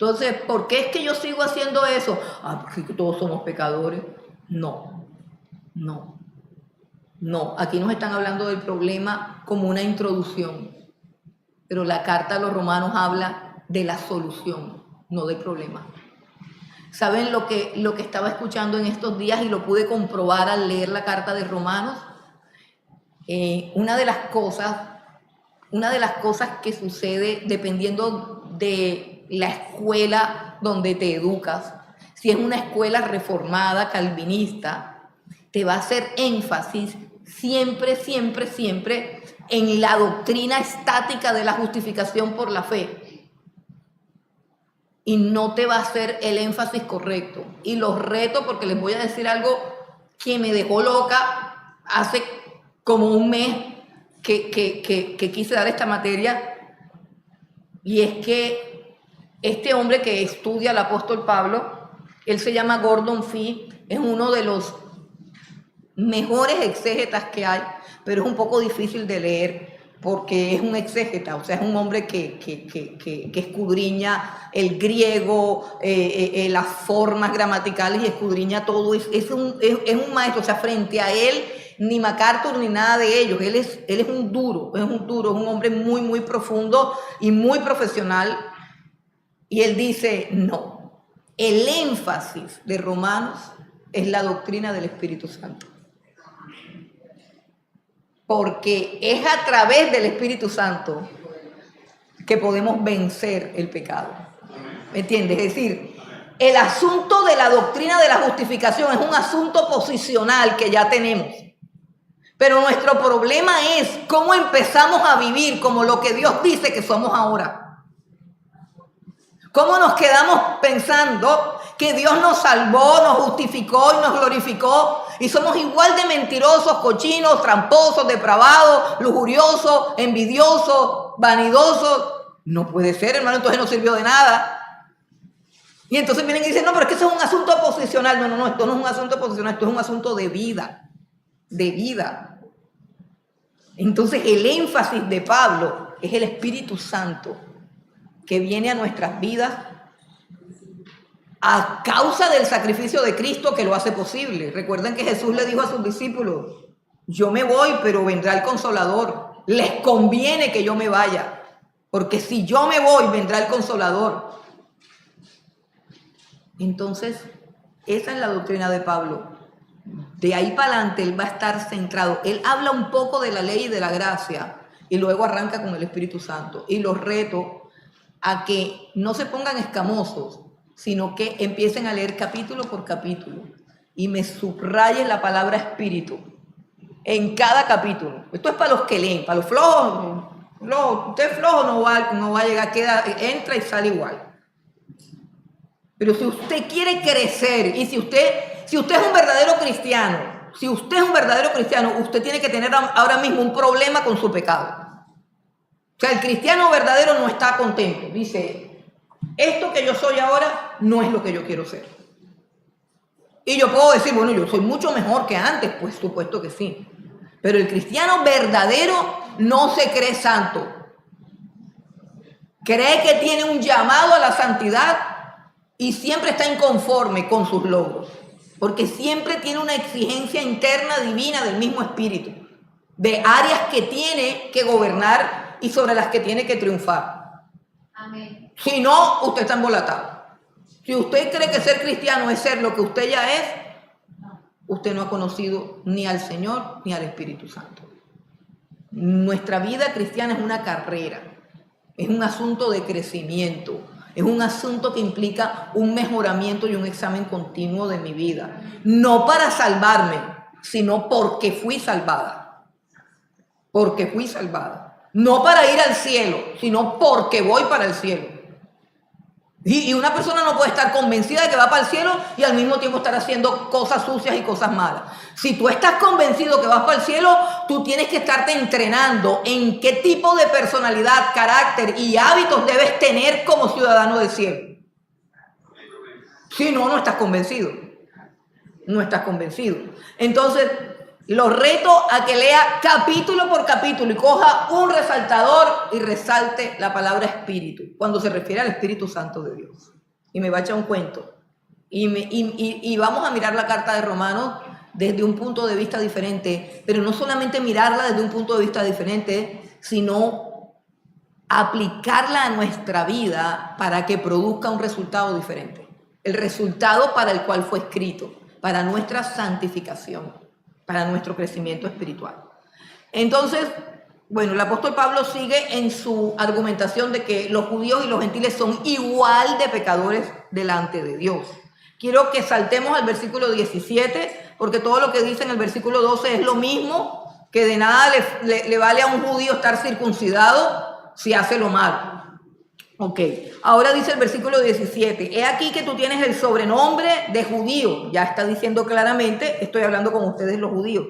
Entonces, ¿por qué es que yo sigo haciendo eso? Porque todos somos pecadores. No. Aquí nos están hablando del problema como una introducción, pero la carta a los romanos habla de la solución, no del problema. ¿Saben lo que estaba escuchando en estos días y lo pude comprobar al leer la carta de Romanos? Una de las cosas que sucede dependiendo de la escuela donde te educas, si es una escuela reformada, calvinista, te va a hacer énfasis siempre en la doctrina estática de la justificación por la fe. Y no te va a hacer el énfasis correcto. Y los reto porque les voy a decir algo que me dejó loca hace como un mes que quise dar esta materia. Y es que este hombre que estudia al apóstol Pablo, él se llama Gordon Fee, es uno de los mejores exégetas que hay, pero es un poco difícil de leer porque es un exégeta, o sea, es un hombre que escudriña el griego, las formas gramaticales y escudriña todo. Es un maestro, o sea, frente a él ni MacArthur ni nada de ellos. Él es un duro, es un hombre muy profundo y muy profesional. Y él dice, no, el énfasis de Romanos es la doctrina del Espíritu Santo. Porque es a través del Espíritu Santo que podemos vencer el pecado. ¿Me entiendes? Es decir, el asunto de la doctrina de la justificación es un asunto posicional que ya tenemos. Pero nuestro problema es cómo empezamos a vivir como lo que Dios dice que somos ahora. ¿Cómo nos quedamos pensando que Dios nos salvó, nos justificó y nos glorificó y somos igual de mentirosos, cochinos, tramposos, depravados, lujuriosos, envidiosos, vanidosos? No puede ser, hermano, entonces no sirvió de nada. Y entonces vienen y dicen, no, pero es que eso es un asunto posicional. No, esto no es un asunto posicional, esto es un asunto de vida, de vida. Entonces el énfasis de Pablo es el Espíritu Santo que viene a nuestras vidas a causa del sacrificio de Cristo que lo hace posible. Recuerden que Jesús le dijo a sus discípulos, yo me voy, pero vendrá el Consolador. Les conviene que yo me vaya, porque si yo me voy, vendrá el Consolador. Entonces, esa es la doctrina de Pablo. De ahí para adelante él va a estar centrado. Él habla un poco de la ley y de la gracia y luego arranca con el Espíritu Santo. Y los reto a que no se pongan escamosos, sino que empiecen a leer capítulo por capítulo y me subrayen la palabra espíritu en cada capítulo. Esto es para los que leen, para los flojos. Usted flojo no va a llegar, entra y sale igual. Pero si usted quiere crecer y si usted es un verdadero cristiano, usted tiene que tener ahora mismo un problema con su pecado. O sea, el cristiano verdadero no está contento. Dice, esto que yo soy ahora no es lo que yo quiero ser. Y yo puedo decir, bueno, yo soy mucho mejor que antes, pues supuesto que sí. Pero el cristiano verdadero no se cree santo. Cree que tiene un llamado a la santidad y siempre está inconforme con sus logros, porque siempre tiene una exigencia interna divina del mismo espíritu, de áreas que tiene que gobernar y sobre las que tiene que triunfar. Amén. Si no, usted está embolatado. Si usted cree que ser cristiano es ser lo que usted ya es, usted no ha conocido ni al Señor ni al Espíritu Santo. Nuestra vida cristiana es una carrera, es un asunto de crecimiento. Es un asunto que implica un mejoramiento y un examen continuo de mi vida. No para salvarme, sino porque fui salvada. Porque fui salvada. No para ir al cielo, sino porque voy para el cielo. Y una persona no puede estar convencida de que va para el cielo y al mismo tiempo estar haciendo cosas sucias y cosas malas. Si tú estás convencido que vas para el cielo, tú tienes que estarte entrenando en qué tipo de personalidad, carácter y hábitos debes tener como ciudadano del cielo. Si no, no estás convencido. No estás convencido. Entonces, los reto a que lea capítulo por capítulo y coja un resaltador y resalte la palabra espíritu cuando se refiere al Espíritu Santo de Dios. Y me va a echar un cuento. Y vamos a mirar la carta de Romanos desde un punto de vista diferente, pero no solamente mirarla desde un punto de vista diferente, sino aplicarla a nuestra vida para que produzca un resultado diferente. El resultado para el cual fue escrito, para nuestra santificación, para nuestro crecimiento espiritual. Entonces, bueno, el apóstol Pablo sigue en su argumentación de que los judíos y los gentiles son igual de pecadores delante de Dios. Quiero que saltemos al versículo 17, porque todo lo que dice en el versículo 12 es lo mismo, que de nada le vale a un judío estar circuncidado si hace lo malo. Ok, ahora dice el versículo 17, he aquí que tú tienes el sobrenombre de judío, ya está diciendo claramente, estoy hablando con ustedes los judíos,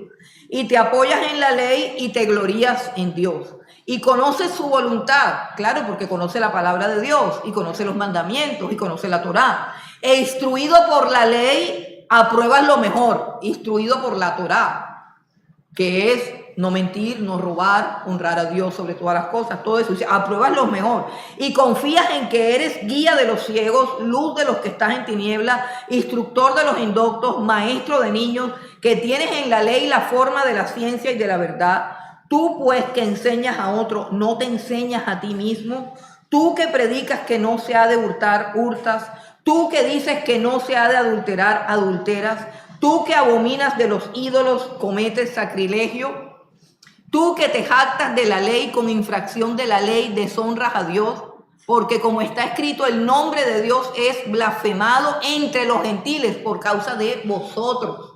y te apoyas en la ley y te glorías en Dios, y conoces su voluntad, claro, porque conoce la palabra de Dios, y conoce los mandamientos, y conoce la Torá, e instruido por la ley, apruebas lo mejor, instruido por la Torá, que es no mentir, no robar, honrar a Dios sobre todas las cosas, todo eso. Apruebas lo mejor y confías en que eres guía de los ciegos, luz de los que estás en tinieblas, instructor de los indoctos, maestro de niños, que tienes en la ley la forma de la ciencia y de la verdad. Tú pues que enseñas a otro, no te enseñas a ti mismo. Tú que predicas que no se ha de hurtar, hurtas. Tú que dices que no se ha de adulterar, adulteras. tú que abominas de los ídolos, cometes sacrilegio. Tú que te jactas de la ley, con infracción de la ley, deshonras a Dios. Porque como está escrito, el nombre de Dios es blasfemado entre los gentiles por causa de vosotros.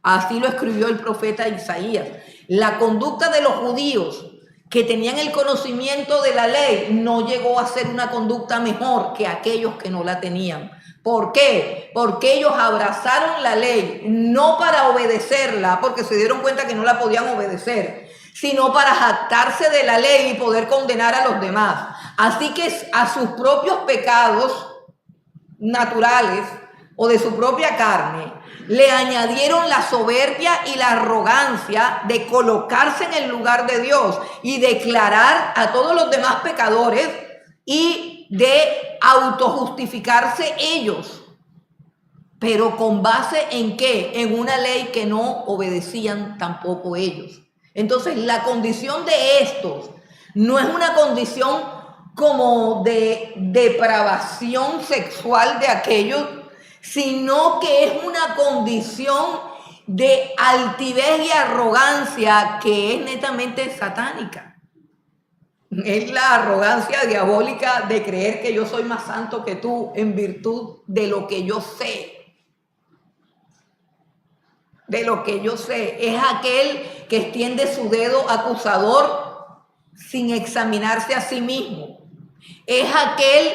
Así lo escribió el profeta Isaías. La conducta de los judíos que tenían el conocimiento de la ley no llegó a ser una conducta mejor que aquellos que no la tenían. ¿Por qué? Porque ellos abrazaron la ley no para obedecerla, porque se dieron cuenta que no la podían obedecer, sino para jactarse de la ley y poder condenar a los demás. Así que a sus propios pecados naturales o de su propia carne le añadieron la soberbia y la arrogancia de colocarse en el lugar de Dios y declarar a todos los demás pecadores y de autojustificarse ellos. Pero ¿con base en qué? En una ley que no obedecían tampoco ellos. Entonces, la condición de estos no es una condición como de depravación sexual de aquellos, sino que es una condición de altivez y arrogancia que es netamente satánica. Es la arrogancia diabólica de creer que yo soy más santo que tú en virtud de lo que yo sé. De lo que yo sé. Es aquel que extiende su dedo acusador sin examinarse a sí mismo. Es aquel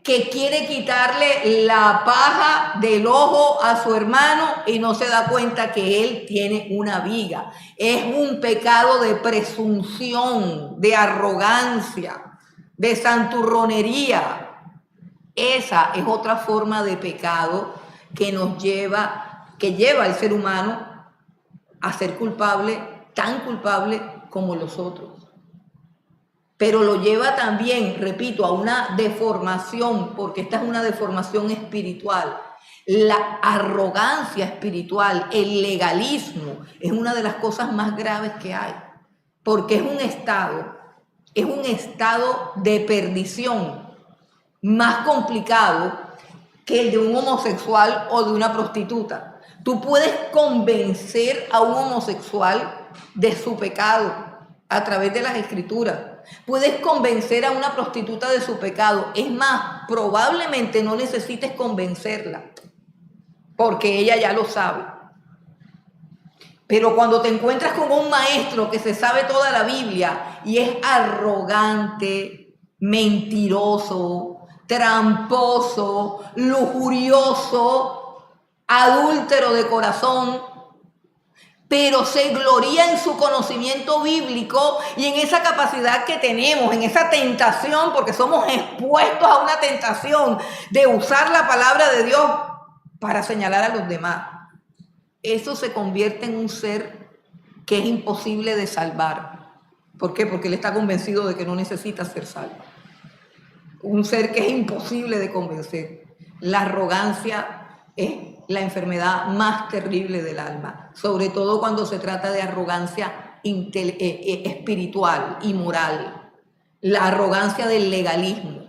que quiere quitarle la paja del ojo a su hermano y no se da cuenta que él tiene una viga. Es un pecado de presunción, de arrogancia, de santurronería. Esa es otra forma de pecado que lleva al ser humano a ser culpable, tan culpable como los otros. Pero lo lleva también, repito, a una deformación, porque esta es una deformación espiritual. La arrogancia espiritual, el legalismo, es una de las cosas más graves que hay, porque es un estado de perdición más complicado que el de un homosexual o de una prostituta. Tú puedes convencer a un homosexual de su pecado a través de las escrituras. Puedes convencer a una prostituta de su pecado. Es más, probablemente no necesites convencerla, porque ella ya lo sabe. Pero cuando te encuentras con un maestro que se sabe toda la Biblia y es arrogante, mentiroso, tramposo, lujurioso, adúltero de corazón, pero se gloría en su conocimiento bíblico y en esa capacidad que tenemos, en esa tentación, porque somos expuestos a una tentación de usar la palabra de Dios para señalar a los demás. Eso se convierte en un ser que es imposible de salvar. ¿Por qué? Porque él está convencido de que no necesita ser salvo. Un ser que es imposible de convencer. La arrogancia es la enfermedad más terrible del alma, sobre todo cuando se trata de arrogancia espiritual y moral. La arrogancia del legalismo.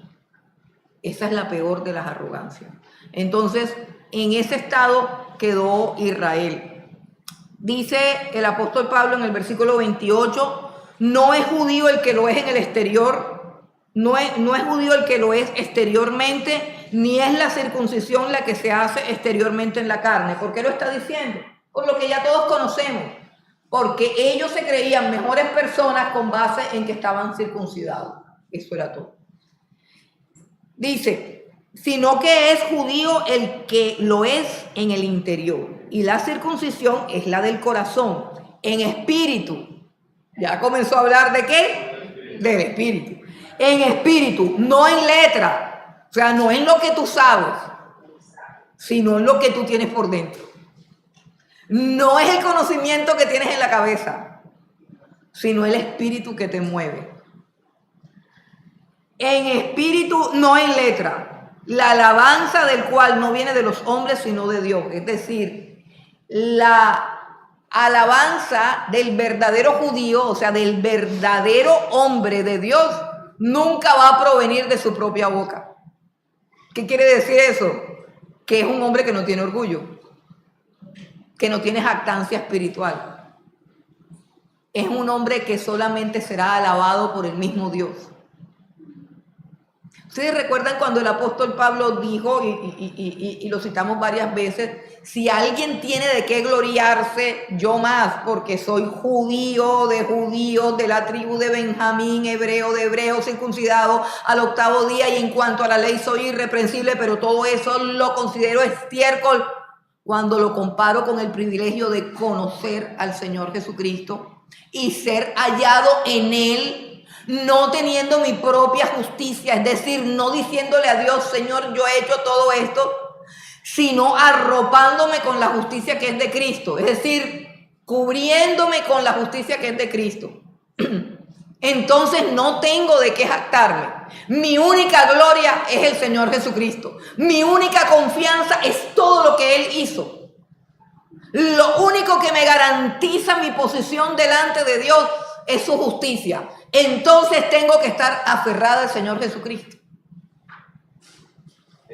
Esa es la peor de las arrogancias. Entonces, en ese estado quedó Israel. Dice el apóstol Pablo en el versículo 28, no es judío el que lo es en el exterior, no es judío el que lo es exteriormente, ni es la circuncisión la que se hace exteriormente en la carne. ¿Por qué lo está diciendo? Por lo que ya todos conocemos. Porque ellos se creían mejores personas con base en que estaban circuncidados. Eso era todo. Dice, sino que es judío el que lo es en el interior. Y la circuncisión es la del corazón, en espíritu. Ya comenzó a hablar ¿de qué? Del espíritu. En espíritu, no en letra. O sea, no en lo que tú sabes, sino en lo que tú tienes por dentro. No es el conocimiento que tienes en la cabeza, sino el espíritu que te mueve. En espíritu, no en letra. La alabanza del cual no viene de los hombres, sino de Dios. Es decir, la alabanza del verdadero judío, o sea, del verdadero hombre de Dios, nunca va a provenir de su propia boca. ¿Qué quiere decir eso? Que es un hombre que no tiene orgullo. que no tiene jactancia espiritual. Es un hombre que solamente será alabado por el mismo Dios. Ustedes recuerdan cuando el apóstol Pablo dijo, y lo citamos varias veces, si alguien tiene de qué gloriarse, yo más, porque soy judío de judíos, de la tribu de Benjamín, hebreo de hebreos, circuncidado al 8º día, y en cuanto a la ley soy irreprensible, pero todo eso lo considero estiércol cuando lo comparo con el privilegio de conocer al Señor Jesucristo y ser hallado en Él, no teniendo mi propia justicia, es decir, no diciéndole a Dios, Señor, yo he hecho todo esto, sino arropándome con la justicia que es de Cristo, es decir, cubriéndome con la justicia que es de Cristo. Entonces no tengo de qué jactarme. Mi única gloria es el Señor Jesucristo. Mi única confianza es todo lo que Él hizo. Lo único que me garantiza mi posición delante de Dios es su justicia. Entonces tengo que estar aferrada al Señor Jesucristo.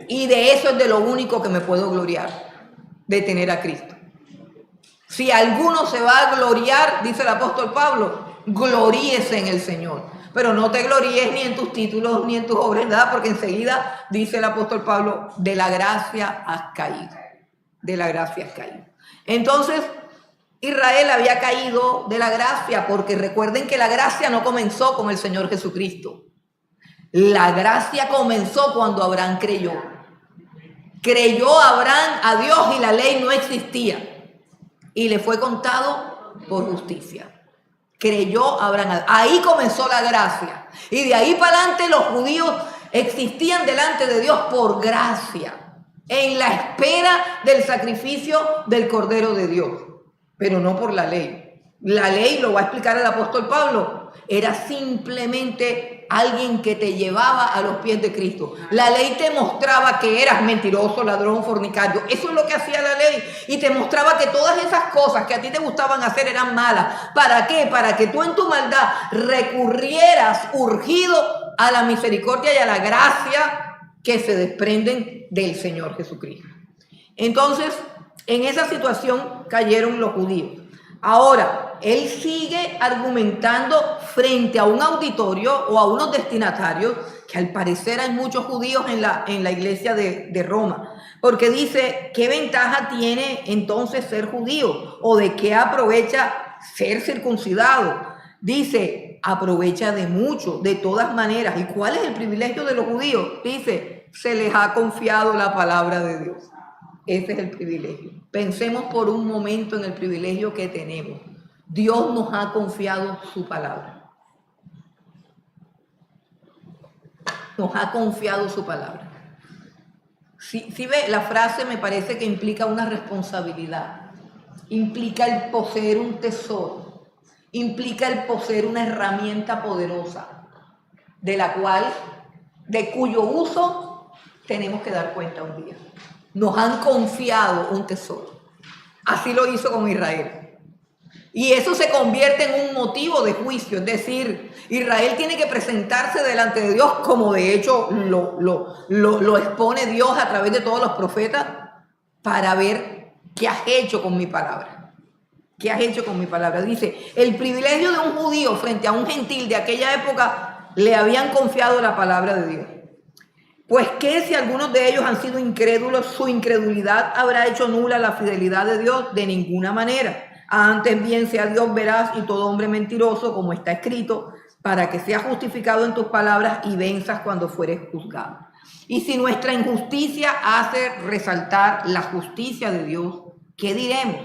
Y de eso es de lo único que me puedo gloriar, de tener a Cristo. Si alguno se va a gloriar, dice el apóstol Pablo, gloríese en el Señor. Pero no te gloríes ni en tus títulos ni en tus obras, nada, porque enseguida dice el apóstol Pablo, de la gracia has caído. De la gracia has caído. Entonces, Israel había caído de la gracia, porque recuerden que la gracia no comenzó con el Señor Jesucristo. La gracia comenzó cuando Abraham creyó. Creyó Abraham a Dios y la ley no existía. Y le fue contado por justicia. Creyó Abraham. Ahí comenzó la gracia. Y de ahí para adelante los judíos existían delante de Dios por gracia, en la espera del sacrificio del Cordero de Dios, pero no por la ley. La ley, lo va a explicar el apóstol Pablo, era simplemente alguien que te llevaba a los pies de Cristo. La ley te mostraba que eras mentiroso, ladrón, fornicario. Eso es lo que hacía la ley. Y te mostraba que todas esas cosas que a ti te gustaban hacer eran malas. ¿Para qué? Para que tú en tu maldad recurrieras urgido a la misericordia y a la gracia que se desprenden del Señor Jesucristo. Entonces, en esa situación cayeron los judíos. Ahora, él sigue argumentando frente a un auditorio o a unos destinatarios, que al parecer hay muchos judíos en la iglesia de Roma, porque dice, ¿qué ventaja tiene entonces ser judío? ¿O de qué aprovecha ser circuncidado? Dice, aprovecha de mucho, de todas maneras. ¿Y cuál es el privilegio de los judíos? Dice, se les ha confiado la palabra de Dios. Ese es el privilegio. Pensemos por un momento en el privilegio que tenemos. Dios nos ha confiado su palabra. Nos ha confiado su palabra. Si ve, la frase me parece que implica una responsabilidad. Implica el poseer un tesoro. Implica el poseer una herramienta poderosa, de cuyo uso tenemos que dar cuenta un día. Nos han confiado un tesoro. Así lo hizo con Israel. Y eso se convierte en un motivo de juicio. Es decir, Israel tiene que presentarse delante de Dios, como de hecho lo expone Dios a través de todos los profetas, para ver qué has hecho con mi palabra. ¿Qué has hecho con mi palabra? Dice, el privilegio de un judío frente a un gentil de aquella época, le habían confiado la palabra de Dios. Pues que si algunos de ellos han sido incrédulos, su incredulidad habrá hecho nula la fidelidad de Dios. De ninguna manera. Antes bien sea Dios veraz y todo hombre mentiroso, como está escrito, para que seas justificado en tus palabras y venzas cuando fueres juzgado. Y si nuestra injusticia hace resaltar la justicia de Dios, ¿qué diremos?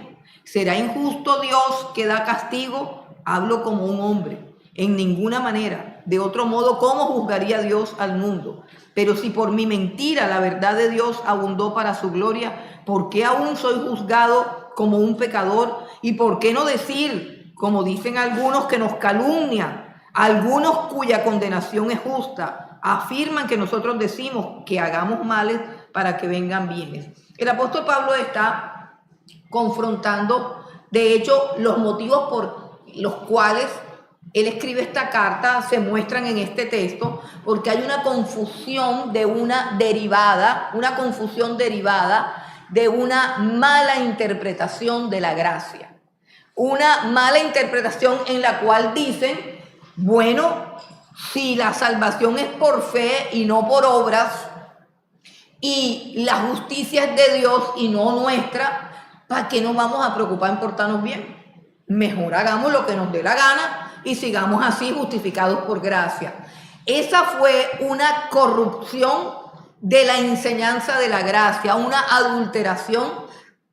¿Será injusto Dios que da castigo? Hablo como un hombre. En ninguna manera. De otro modo, ¿cómo juzgaría Dios al mundo? Pero si por mi mentira la verdad de Dios abundó para su gloria, ¿por qué aún soy juzgado como un pecador? ¿Y por qué no decir, como dicen algunos que nos calumnian, algunos cuya condenación es justa, afirman que nosotros decimos que hagamos males para que vengan bienes? El apóstol Pablo está confrontando, de hecho, los motivos por los cuales él escribe esta carta se muestran en este texto, porque hay una confusión de una confusión derivada de una mala interpretación de la gracia. Una mala interpretación en la cual dicen, bueno, si la salvación es por fe y no por obras, y la justicia es de Dios y no nuestra, ¿para qué nos vamos a preocupar en portarnos bien? Mejor hagamos lo que nos dé la gana y sigamos así justificados por gracia. Esa fue una corrupción de la enseñanza de la gracia, una adulteración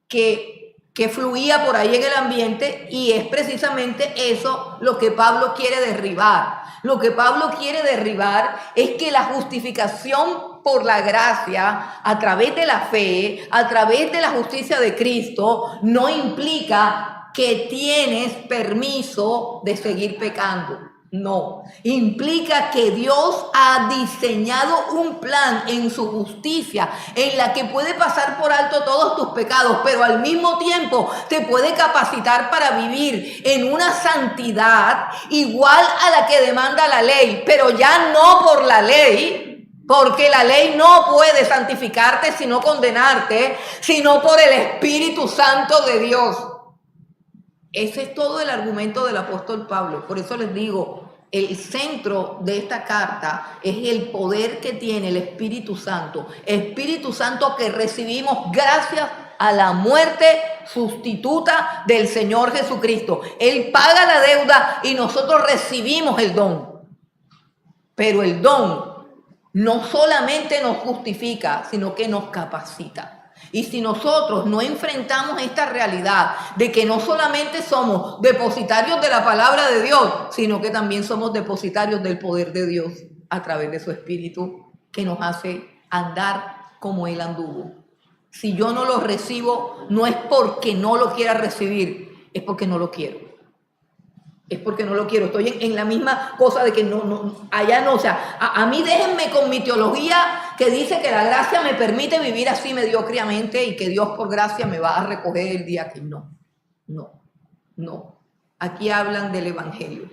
que fluía por ahí en el ambiente, y es precisamente eso lo que Pablo quiere derribar. Lo que Pablo quiere derribar es que la justificación por la gracia, a través de la fe, a través de la justicia de Cristo, no implica que tienes permiso de seguir pecando. No, implica que Dios ha diseñado un plan en su justicia en la que puede pasar por alto todos tus pecados, pero al mismo tiempo te puede capacitar para vivir en una santidad igual a la que demanda la ley, pero ya no por la ley, porque la ley no puede santificarte sino condenarte, sino por el Espíritu Santo de Dios. Ese es todo el argumento del apóstol Pablo. Por eso les digo, el centro de esta carta es el poder que tiene el Espíritu Santo que recibimos gracias a la muerte sustituta del Señor Jesucristo. Él paga la deuda y nosotros recibimos el don. Pero el don no solamente nos justifica, sino que nos capacita. Y si nosotros no enfrentamos esta realidad de que no solamente somos depositarios de la palabra de Dios, sino que también somos depositarios del poder de Dios a través de su Espíritu, que nos hace andar como Él anduvo. Si yo no lo recibo, no es porque no lo quiera recibir, es porque no lo quiero. Es porque no lo quiero. Estoy en la misma cosa de que allá no. O sea, a mí déjenme con mi teología que dice que la gracia me permite vivir así mediocremente y que Dios por gracia me va a recoger el día que no. Aquí hablan del evangelio.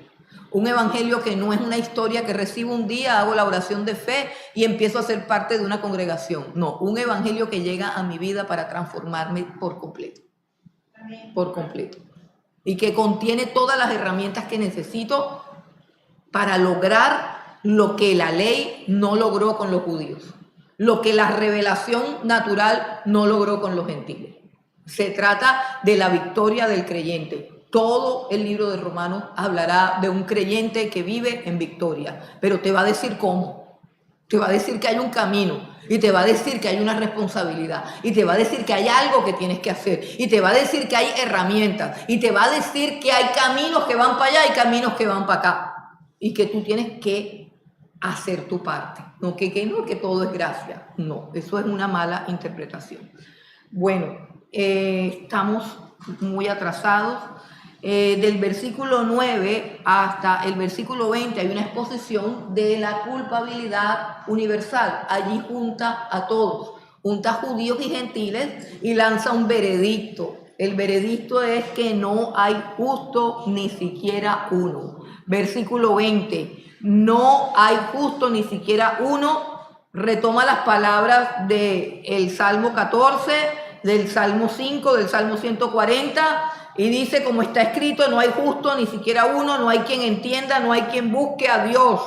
Un evangelio que no es una historia que recibo un día, hago la oración de fe y empiezo a ser parte de una congregación. No, un evangelio que llega a mi vida para transformarme por completo. Por completo. Y que contiene todas las herramientas que necesito para lograr lo que la ley no logró con los judíos, lo que la revelación natural no logró con los gentiles. Se trata de la victoria del creyente. Todo el libro de Romanos hablará de un creyente que vive en victoria, pero te va a decir cómo. Te va a decir que hay un camino, y te va a decir que hay una responsabilidad, y te va a decir que hay algo que tienes que hacer, y te va a decir que hay herramientas, y te va a decir que hay caminos que van para allá y caminos que van para acá, y que tú tienes que hacer tu parte. No que todo es gracia. No, eso es una mala interpretación. Bueno, estamos muy atrasados. Del versículo 9 hasta el versículo 20 hay una exposición de la culpabilidad universal. Allí junta a todos, junta a judíos y gentiles y lanza un veredicto. El veredicto es que no hay justo ni siquiera uno. Versículo 20, no hay justo ni siquiera uno. Retoma las palabras del Salmo 14, del Salmo 5, del Salmo 140, y dice, como está escrito, no hay justo ni siquiera uno, no hay quien entienda, no hay quien busque a Dios.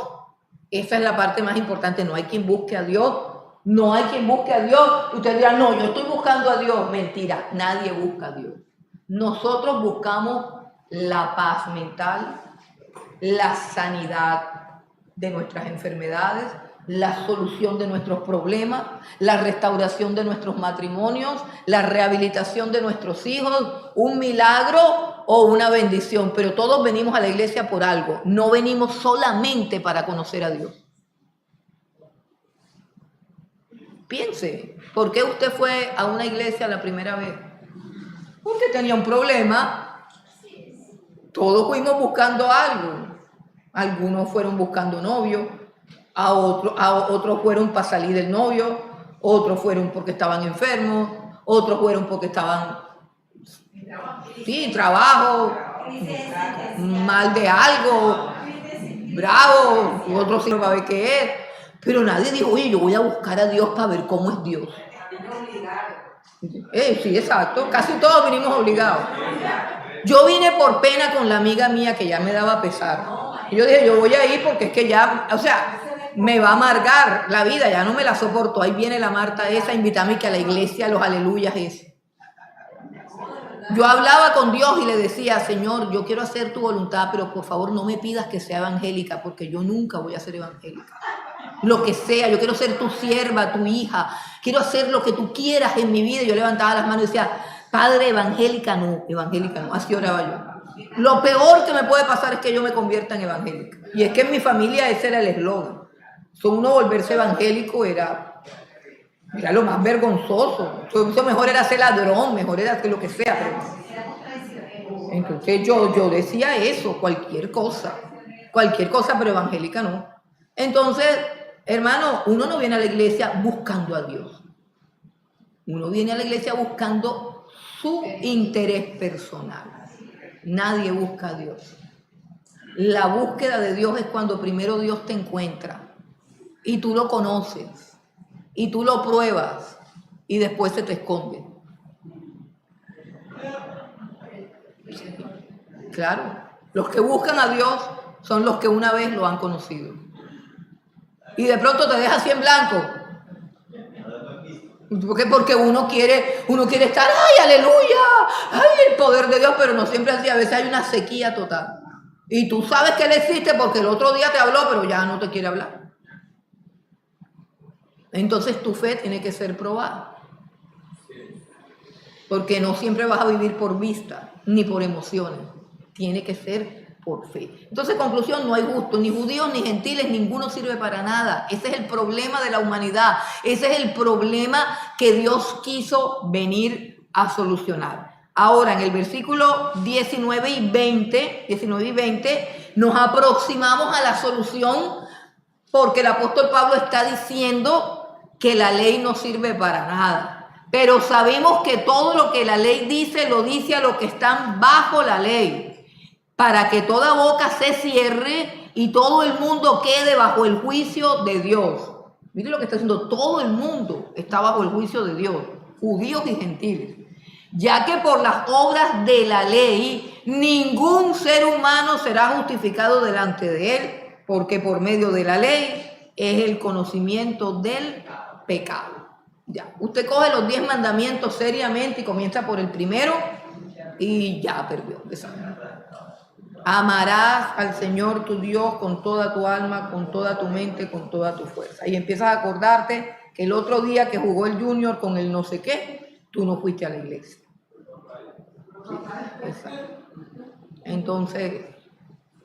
Esa es la parte más importante, no hay quien busque a Dios, no hay quien busque a Dios. Usted dirá, no, yo estoy buscando a Dios. Mentira, nadie busca a Dios. Nosotros buscamos la paz mental, la sanidad de nuestras enfermedades, la solución de nuestros problemas, la restauración de nuestros matrimonios, la rehabilitación de nuestros hijos, un milagro o una bendición. Pero todos venimos a la iglesia por algo. No venimos solamente para conocer a Dios. Piense, ¿por qué usted fue a una iglesia la primera vez? Porque tenía un problema. Todos fuimos buscando algo. Algunos fueron buscando novio. A otros fueron para salir del novio, otros fueron porque estaban enfermos, otros fueron porque estaban, trabajo, mal de algo, bravo, y otros sí para ver qué es. Pero nadie dijo, oye, yo voy a buscar a Dios para ver cómo es Dios. Sí, exacto. Casi todos vinimos obligados. Yo vine por pena con la amiga mía que ya me daba pesar. Y yo dije, yo voy a ir porque es que ya, o sea, me va a amargar la vida, ya no me la soporto. Ahí viene la Marta esa, invítame que a la iglesia, los aleluyas eso. Yo hablaba con Dios y le decía, Señor, yo quiero hacer tu voluntad, pero por favor no me pidas que sea evangélica, porque yo nunca voy a ser evangélica. Lo que sea, yo quiero ser tu sierva, tu hija, quiero hacer lo que tú quieras en mi vida. Y yo levantaba las manos y decía, Padre, evangélica no, así oraba yo. Lo peor que me puede pasar es que yo me convierta en evangélica. Y es que en mi familia ese era el eslogan. Uno volverse evangélico era lo más vergonzoso. Eso mejor era ser ladrón, mejor era hacer lo que sea. Pero... Entonces yo decía eso, cualquier cosa, pero evangélica no. Entonces, hermano, uno no viene a la iglesia buscando a Dios. Uno viene a la iglesia buscando su interés personal. Nadie busca a Dios. La búsqueda de Dios es cuando primero Dios te encuentra y tú lo conoces y tú lo pruebas y después se te esconde. Claro, los que buscan a Dios son los que una vez lo han conocido. Y de pronto te deja así en blanco. Porque uno quiere estar, ¡ay, aleluya! ¡Ay, el poder de Dios! Pero no siempre así, a veces hay una sequía total. Y tú sabes que Él existe porque el otro día te habló, pero ya no te quiere hablar. Entonces tu fe tiene que ser probada. Porque no siempre vas a vivir por vista, ni por emociones. Tiene que ser por fe. Entonces, conclusión, no hay justo, ni judíos ni gentiles, ninguno sirve para nada. Ese es el problema de la humanidad. Ese es el problema que Dios quiso venir a solucionar. Ahora, en el versículo 19 y 20, nos aproximamos a la solución porque el apóstol Pablo está diciendo que la ley no sirve para nada. Pero sabemos que todo lo que la ley dice, lo dice a los que están bajo la ley, para que toda boca se cierre y todo el mundo quede bajo el juicio de Dios. Miren lo que está diciendo, todo el mundo está bajo el juicio de Dios, judíos y gentiles. Ya que por las obras de la ley, ningún ser humano será justificado delante de él, porque por medio de la ley es el conocimiento del pecado. Ya, usted coge los 10 mandamientos seriamente y comienza por el primero y ya perdió. Amarás al Señor tu Dios con toda tu alma, con toda tu mente, con toda tu fuerza. Y empiezas a acordarte que el otro día que jugó el Junior con el no sé qué, tú no fuiste a la iglesia. Exacto. Entonces,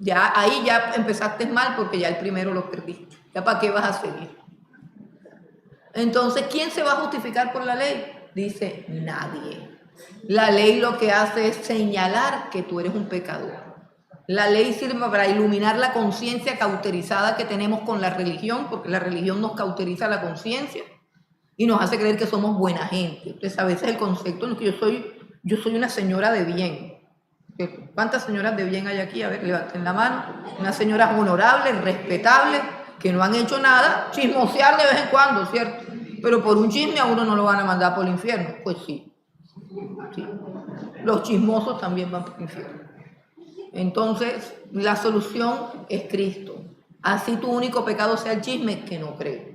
ya ahí ya empezaste mal porque ya el primero lo perdiste. ¿Ya para qué vas a seguir? Entonces, ¿quién se va a justificar por la ley? Dice, nadie. La ley lo que hace es señalar que tú eres un pecador. La ley sirve para iluminar la conciencia cauterizada que tenemos con la religión, porque la religión nos cauteriza la conciencia y nos hace creer que somos buena gente. Entonces, a veces el concepto es que yo soy una señora de bien. ¿Cuántas señoras de bien hay aquí? A ver, levanten la mano. Unas señoras honorables, respetables, que no han hecho nada, chismosear de vez en cuando, ¿cierto? Pero por un chisme a uno no lo van a mandar por el infierno. Pues sí. Los chismosos también van por el infierno. Entonces, la solución es Cristo. Así tu único pecado sea el chisme, que no creo.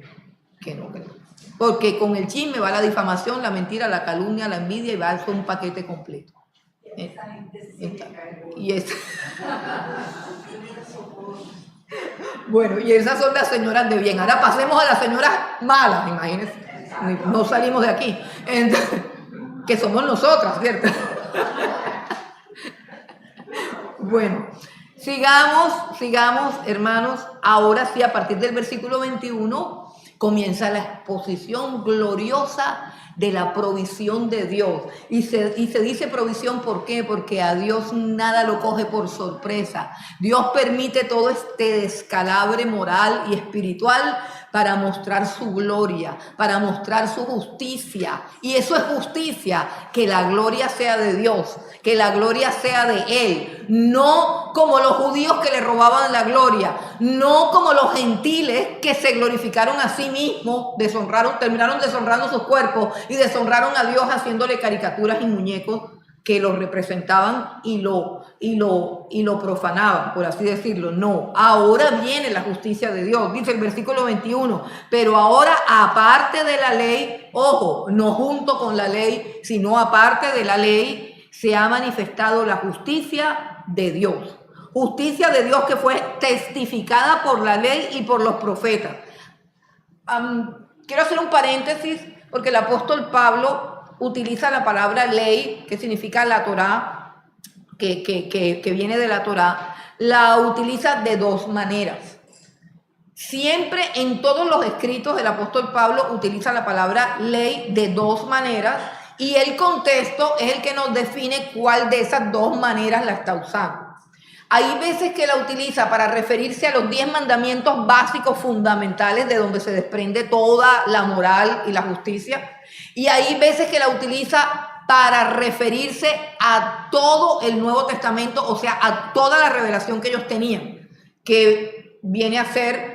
Porque con el chisme va la difamación, la mentira, la calumnia, la envidia y va a ser un paquete completo. Bueno, y esas son las señoras de bien. Ahora pasemos a las señoras malas, imagínense. No salimos de aquí. Entonces, que somos nosotras, ¿cierto? Bueno, sigamos, hermanos. Ahora sí, a partir del versículo 21, comienza la exposición gloriosa de la provisión de Dios. Y se dice provisión, ¿por qué? Porque a Dios nada lo coge por sorpresa. Dios permite todo este descalabre moral y espiritual para mostrar su gloria, para mostrar su justicia. Y eso es justicia, que la gloria sea de Dios, que la gloria sea de Él. No como los judíos que le robaban la gloria, no como los gentiles que se glorificaron a sí mismos, terminaron deshonrando sus cuerpos y deshonraron a Dios haciéndole caricaturas y muñecos que lo representaban y lo profanaban, por así decirlo. No, ahora viene la justicia de Dios, dice el versículo 21, pero ahora aparte de la ley, ojo, no junto con la ley, sino aparte de la ley, se ha manifestado la justicia de Dios. Justicia de Dios que fue testificada por la ley y por los profetas. Quiero hacer un paréntesis porque el apóstol Pablo utiliza la palabra ley, que significa la Torá, que viene de la Torá, la utiliza de dos maneras. Siempre en todos los escritos del apóstol Pablo utiliza la palabra ley de dos maneras y el contexto es el que nos define cuál de esas dos maneras la está usando. Hay veces que la utiliza para referirse a los 10 mandamientos básicos fundamentales de donde se desprende toda la moral y la justicia. Y hay veces que la utiliza para referirse a todo el Nuevo Testamento, o sea, a toda la revelación que ellos tenían, que viene a ser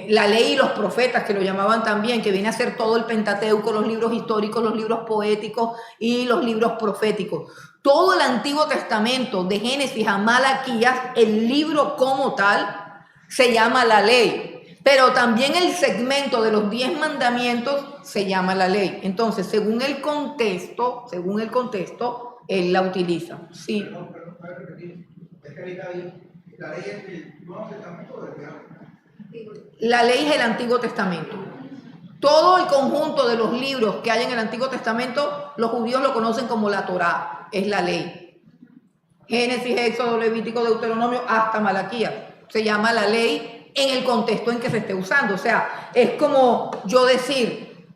la ley y los profetas, que lo llamaban también, que viene a ser todo el Pentateuco, los libros históricos, los libros poéticos y los libros proféticos. Todo el Antiguo Testamento, de Génesis a Malaquías, el libro como tal, se llama la ley. Pero también el segmento de los 10 mandamientos se llama la ley. Entonces, según el contexto, él la utiliza. Sí. Perdón, para repetir. Es que ahorita la ley es el Nuevo Testamento o el Viejo. La ley es el Antiguo Testamento. Todo el conjunto de los libros que hay en el Antiguo Testamento, los judíos lo conocen como la Torá, es la ley. Génesis, Éxodo, Levítico, Deuteronomio, hasta Malaquías. Se llama la ley en el contexto en que se esté usando. O sea, es como yo decir,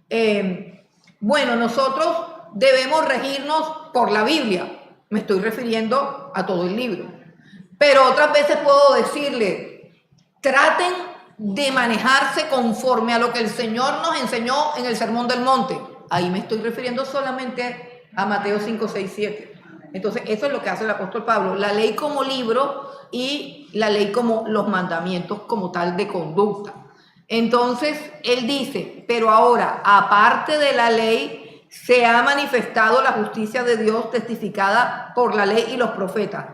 bueno, nosotros debemos regirnos por la Biblia. Me estoy refiriendo a todo el libro. Pero otras veces puedo decirle, traten de manejarse conforme a lo que el Señor nos enseñó en el Sermón del Monte. Ahí me estoy refiriendo solamente a Mateo 5, 6, 7. Entonces, eso es lo que hace el apóstol Pablo. La ley como libro y la ley como los mandamientos como tal de conducta. Entonces, él dice, pero ahora, aparte de la ley, se ha manifestado la justicia de Dios testificada por la ley y los profetas.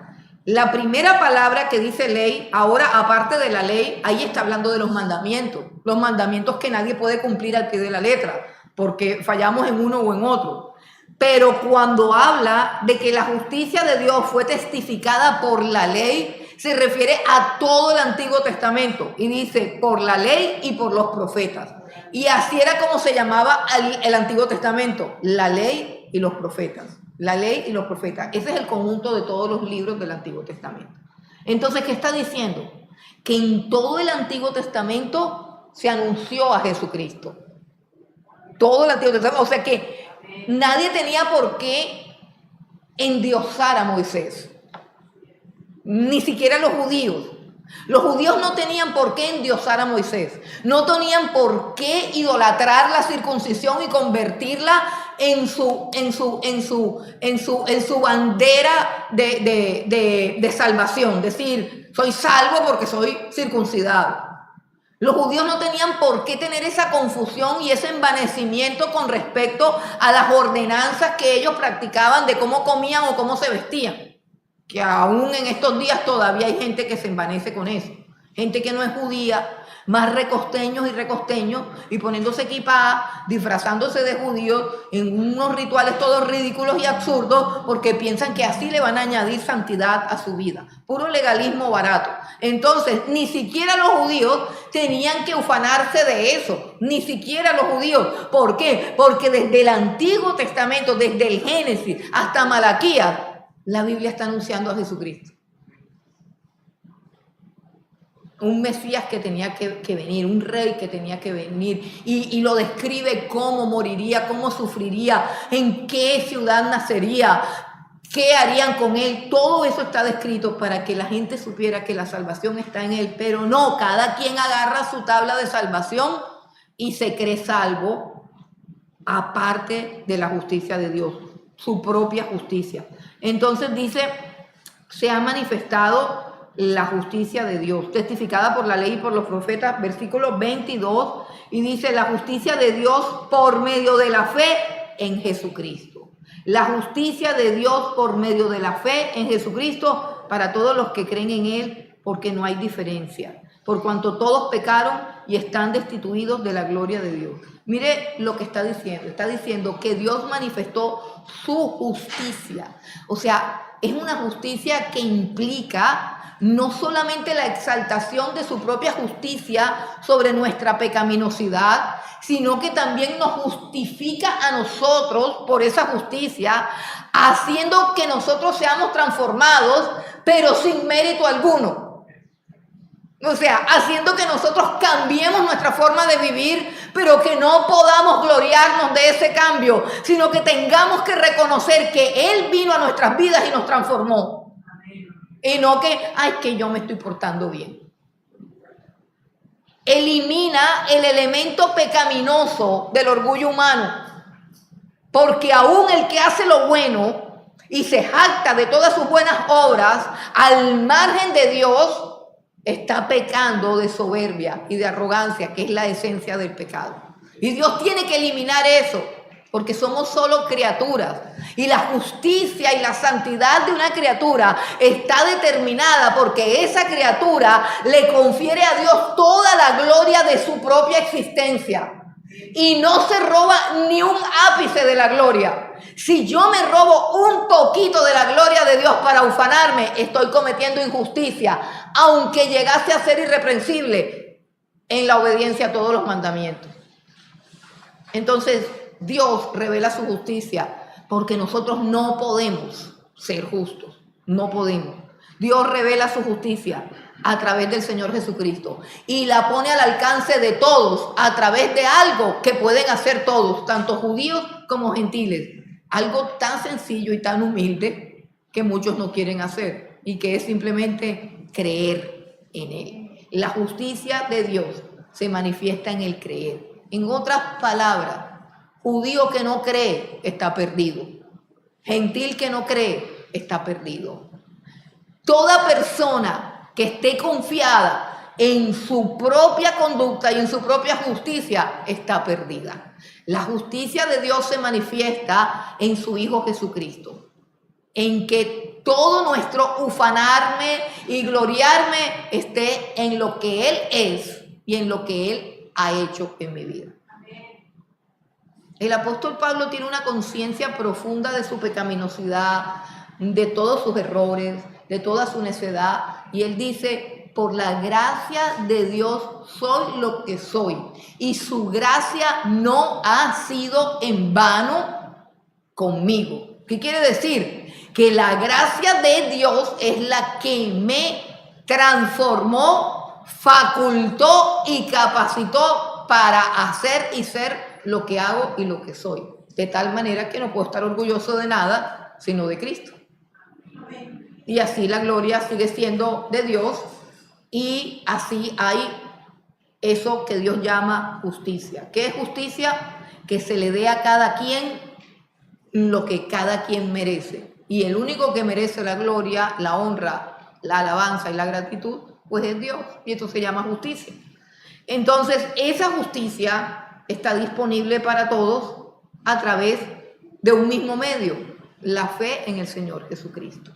La primera palabra que dice ley, ahora aparte de la ley, ahí está hablando de los mandamientos que nadie puede cumplir al pie de la letra, porque fallamos en uno o en otro. Pero cuando habla de que la justicia de Dios fue testificada por la ley, se refiere a todo el Antiguo Testamento y dice por la ley y por los profetas. Y así era como se llamaba el Antiguo Testamento, la ley y los profetas. La ley y los profetas. Ese es el conjunto de todos los libros del Antiguo Testamento. Entonces, ¿qué está diciendo? Que en todo el Antiguo Testamento se anunció a Jesucristo. Todo el Antiguo Testamento. O sea que nadie tenía por qué endiosar a Moisés. Ni siquiera los judíos. Los judíos no tenían por qué endiosar a Moisés. No tenían por qué idolatrar la circuncisión y convertirla en su bandera de salvación. Decir, soy salvo porque soy circuncidado. Los judíos no tenían por qué tener esa confusión y ese envanecimiento con respecto a las ordenanzas que ellos practicaban de cómo comían o cómo se vestían. Que aún en estos días todavía hay gente que se envanece con eso. Gente que no es judía, más recosteños y poniéndose equipadas, disfrazándose de judíos en unos rituales todos ridículos y absurdos porque piensan que así le van a añadir santidad a su vida. Puro legalismo barato. Entonces, ni siquiera los judíos tenían que ufanarse de eso. Ni siquiera los judíos. ¿Por qué? Porque desde el Antiguo Testamento, desde el Génesis hasta Malaquías, la Biblia está anunciando a Jesucristo. Un Mesías que tenía que venir, un rey que tenía que venir, y lo describe cómo moriría, cómo sufriría, en qué ciudad nacería. qué harían con él. Todo eso está descrito para que la gente supiera que la salvación está en él, pero no, cada quien agarra su tabla de salvación y se cree salvo aparte de la justicia de Dios, su propia justicia. Entonces dice, se ha manifestado la justicia de Dios, testificada por la ley y por los profetas, versículo 22, y dice, la justicia de Dios por medio de la fe en Jesucristo. La justicia de Dios por medio de la fe en Jesucristo para todos los que creen en Él, porque no hay diferencia, por cuanto todos pecaron y están destituidos de la gloria de Dios. Mire lo que está diciendo que Dios manifestó su justicia, o sea, es una justicia que implica no solamente la exaltación de su propia justicia sobre nuestra pecaminosidad, sino que también nos justifica a nosotros por esa justicia, haciendo que nosotros seamos transformados, pero sin mérito alguno. O sea, haciendo que nosotros cambiemos nuestra forma de vivir, pero que no podamos gloriarnos de ese cambio, sino que tengamos que reconocer que Él vino a nuestras vidas y nos transformó. Y no que, ay, que yo me estoy portando bien. Elimina el elemento pecaminoso del orgullo humano, porque aún el que hace lo bueno y se jacta de todas sus buenas obras, al margen de Dios, está pecando de soberbia y de arrogancia, que es la esencia del pecado. Y Dios tiene que eliminar eso, porque somos solo criaturas. Y la justicia y la santidad de una criatura está determinada porque esa criatura le confiere a Dios toda la gloria de su propia existencia. Y no se roba ni un ápice de la gloria. Si yo me robo un poquito de la gloria de Dios para ufanarme, estoy cometiendo injusticia, aunque llegase a ser irreprensible en la obediencia a todos los mandamientos. Entonces, Dios revela su justicia porque nosotros no podemos ser justos, no podemos. Dios revela su justicia a través del Señor Jesucristo y la pone al alcance de todos a través de algo que pueden hacer todos, tanto judíos como gentiles. Algo tan sencillo y tan humilde que muchos no quieren hacer y que es simplemente creer en Él. La justicia de Dios se manifiesta en el creer. En otras palabras, judío que no cree está perdido. Gentil que no cree está perdido. Toda persona que esté confiada en su propia conducta y en su propia justicia está perdida. La justicia de Dios se manifiesta en su Hijo Jesucristo, en que todo nuestro ufanarme y gloriarme esté en lo que Él es y en lo que Él ha hecho en mi vida. El apóstol Pablo tiene una conciencia profunda de su pecaminosidad, de todos sus errores, de toda su necedad, y él dice, por la gracia de Dios soy lo que soy, y su gracia no ha sido en vano conmigo. ¿Qué quiere decir? Que la gracia de Dios es la que me transformó, facultó y capacitó para hacer y ser lo que hago y lo que soy, de tal manera que no puedo estar orgulloso de nada sino de Cristo. Y así la gloria sigue siendo de Dios y así hay eso que Dios llama justicia. ¿Qué es justicia? Que se le dé a cada quien lo que cada quien merece, y el único que merece la gloria, la honra, la alabanza y la gratitud pues es Dios, y esto se llama justicia. Entonces esa justicia está disponible para todos a través de un mismo medio, la fe en el Señor Jesucristo.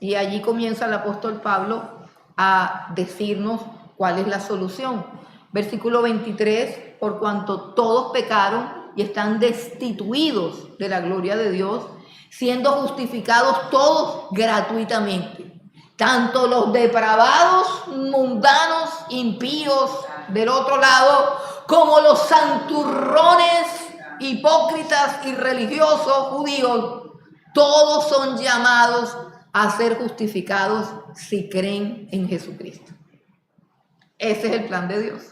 Y allí comienza el apóstol Pablo a decirnos cuál es la solución. Versículo 23, por cuanto todos pecaron y están destituidos de la gloria de Dios, siendo justificados todos gratuitamente, tanto los depravados, mundanos, impíos del otro lado, como los santurrones, hipócritas y religiosos judíos, todos son llamados a ser justificados si creen en Jesucristo. Ese es el plan de Dios.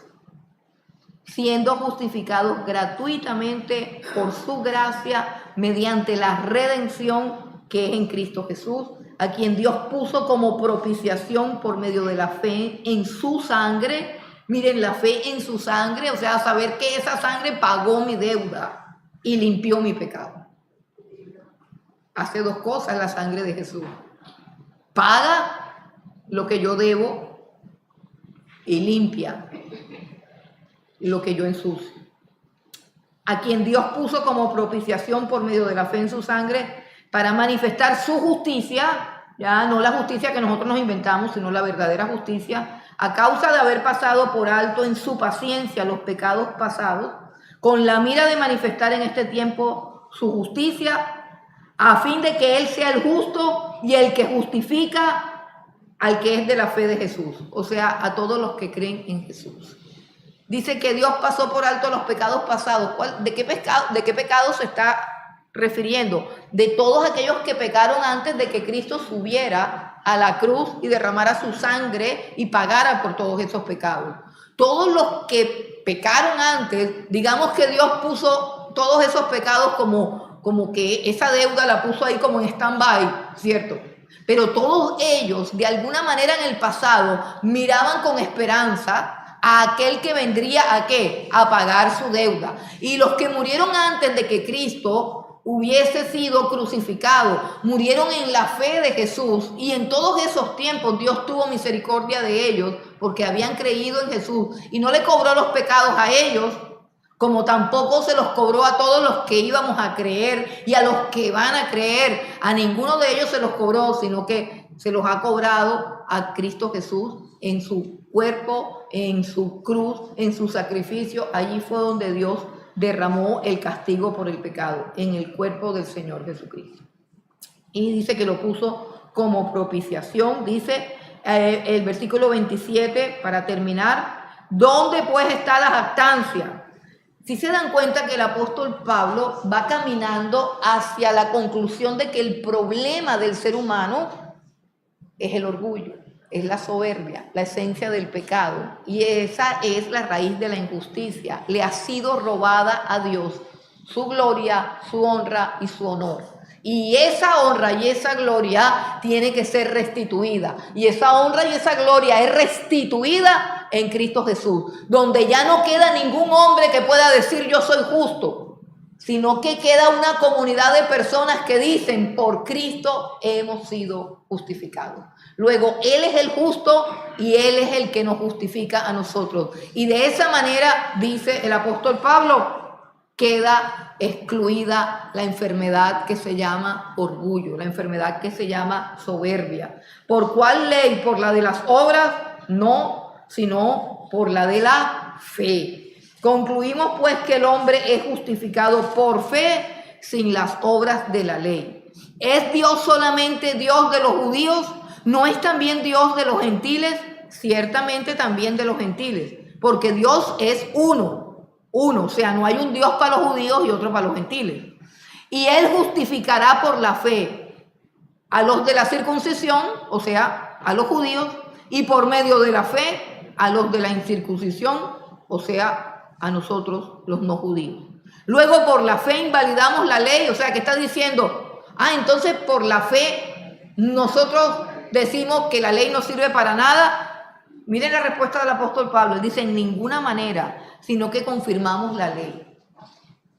Siendo justificados gratuitamente por su gracia mediante la redención que es en Cristo Jesús, a quien Dios puso como propiciación por medio de la fe en su sangre. Miren, la fe en su sangre, o sea, saber que esa sangre pagó mi deuda y limpió mi pecado. Hace dos cosas la sangre de Jesús. Paga lo que yo debo y limpia lo que yo ensucio. A quien Dios puso como propiciación por medio de la fe en su sangre para manifestar su justicia, ya no la justicia que nosotros nos inventamos, sino la verdadera justicia, a causa de haber pasado por alto en su paciencia los pecados pasados, con la mira de manifestar en este tiempo su justicia, a fin de que Él sea el justo y el que justifica al que es de la fe de Jesús, o sea, a todos los que creen en Jesús. Dice que Dios pasó por alto los pecados pasados. ¿De qué pecado se está refiriendo? De todos aquellos que pecaron antes de que Cristo subiera a la cruz y derramara su sangre y pagara por todos esos pecados. Todos los que pecaron antes, digamos que Dios puso todos esos pecados como que esa deuda la puso ahí como en stand-by, ¿cierto? Pero todos ellos, de alguna manera en el pasado, miraban con esperanza a aquel que vendría ¿a qué? A pagar su deuda. Y los que murieron antes de que Cristo hubiese sido crucificado, murieron en la fe de Jesús, y en todos esos tiempos Dios tuvo misericordia de ellos porque habían creído en Jesús y no le cobró los pecados a ellos, como tampoco se los cobró a todos los que íbamos a creer y a los que van a creer. A ninguno de ellos se los cobró, sino que se los ha cobrado a Cristo Jesús en su cuerpo, en su cruz, en su sacrificio. Allí fue donde Dios derramó el castigo por el pecado, en el cuerpo del Señor Jesucristo. Y dice que lo puso como propiciación. Dice el versículo 27, para terminar, ¿dónde pues está la jactancia? Si se dan cuenta que el apóstol Pablo va caminando hacia la conclusión de que el problema del ser humano es el orgullo, es la soberbia, la esencia del pecado, y esa es la raíz de la injusticia. Le ha sido robada a Dios su gloria, su honra y su honor. Y esa honra y esa gloria tiene que ser restituida. Y esa honra y esa gloria es restituida en Cristo Jesús, donde ya no queda ningún hombre que pueda decir yo soy justo, sino que queda una comunidad de personas que dicen por Cristo hemos sido justificados. Luego Él es el justo y Él es el que nos justifica a nosotros. Y de esa manera, dice el apóstol Pablo, queda excluida la enfermedad que se llama orgullo, la enfermedad que se llama soberbia. ¿Por cuál ley? ¿Por la de las obras? No, sino por la de la fe. Concluimos pues que el hombre es justificado por fe sin las obras de la ley. ¿Es Dios solamente Dios de los judíos? ¿No es también Dios de los gentiles? Ciertamente también de los gentiles, porque Dios es uno, o sea, no hay un Dios para los judíos y otro para los gentiles. Y Él justificará por la fe a los de la circuncisión, o sea, a los judíos, y por medio de la fe a los de la incircuncisión, o sea, a nosotros los no judíos. Luego por la fe invalidamos la ley, o sea, que está diciendo, entonces por la fe nosotros decimos que la ley no sirve para nada. Miren la respuesta del apóstol Pablo. Él dice, en ninguna manera, sino que confirmamos la ley.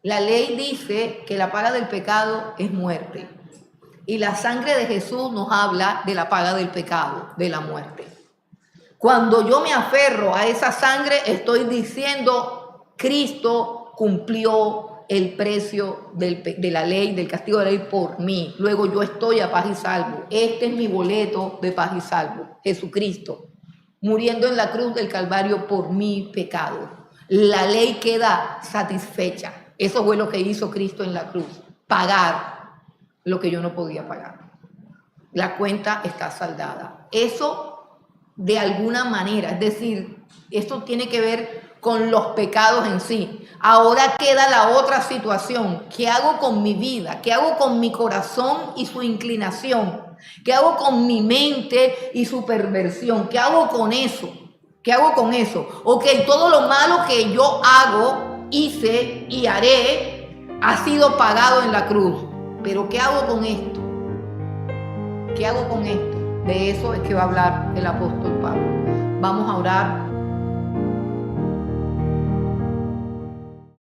La ley dice que la paga del pecado es muerte. Y la sangre de Jesús nos habla de la paga del pecado, de la muerte. Cuando yo me aferro a esa sangre, estoy diciendo, Cristo cumplió el precio de la ley, del castigo de la ley por mí. Luego yo estoy a paz y salvo. Este es mi boleto de paz y salvo. Jesucristo, muriendo en la cruz del Calvario por mi pecado. La ley queda satisfecha. Eso fue lo que hizo Cristo en la cruz. Pagar lo que yo no podía pagar. La cuenta está saldada. Eso de alguna manera, es decir, esto tiene que ver con los pecados en sí. Ahora queda la otra situación. ¿Qué hago con mi vida? ¿Qué hago con mi corazón y su inclinación? ¿Qué hago con mi mente y su perversión? ¿Qué hago con eso? ¿Qué hago con eso? Ok, todo lo malo que yo hago, hice y haré ha sido pagado en la cruz. Pero ¿qué hago con esto? ¿qué hago con esto? De eso es que va a hablar el apóstol Pablo. Vamos a orar.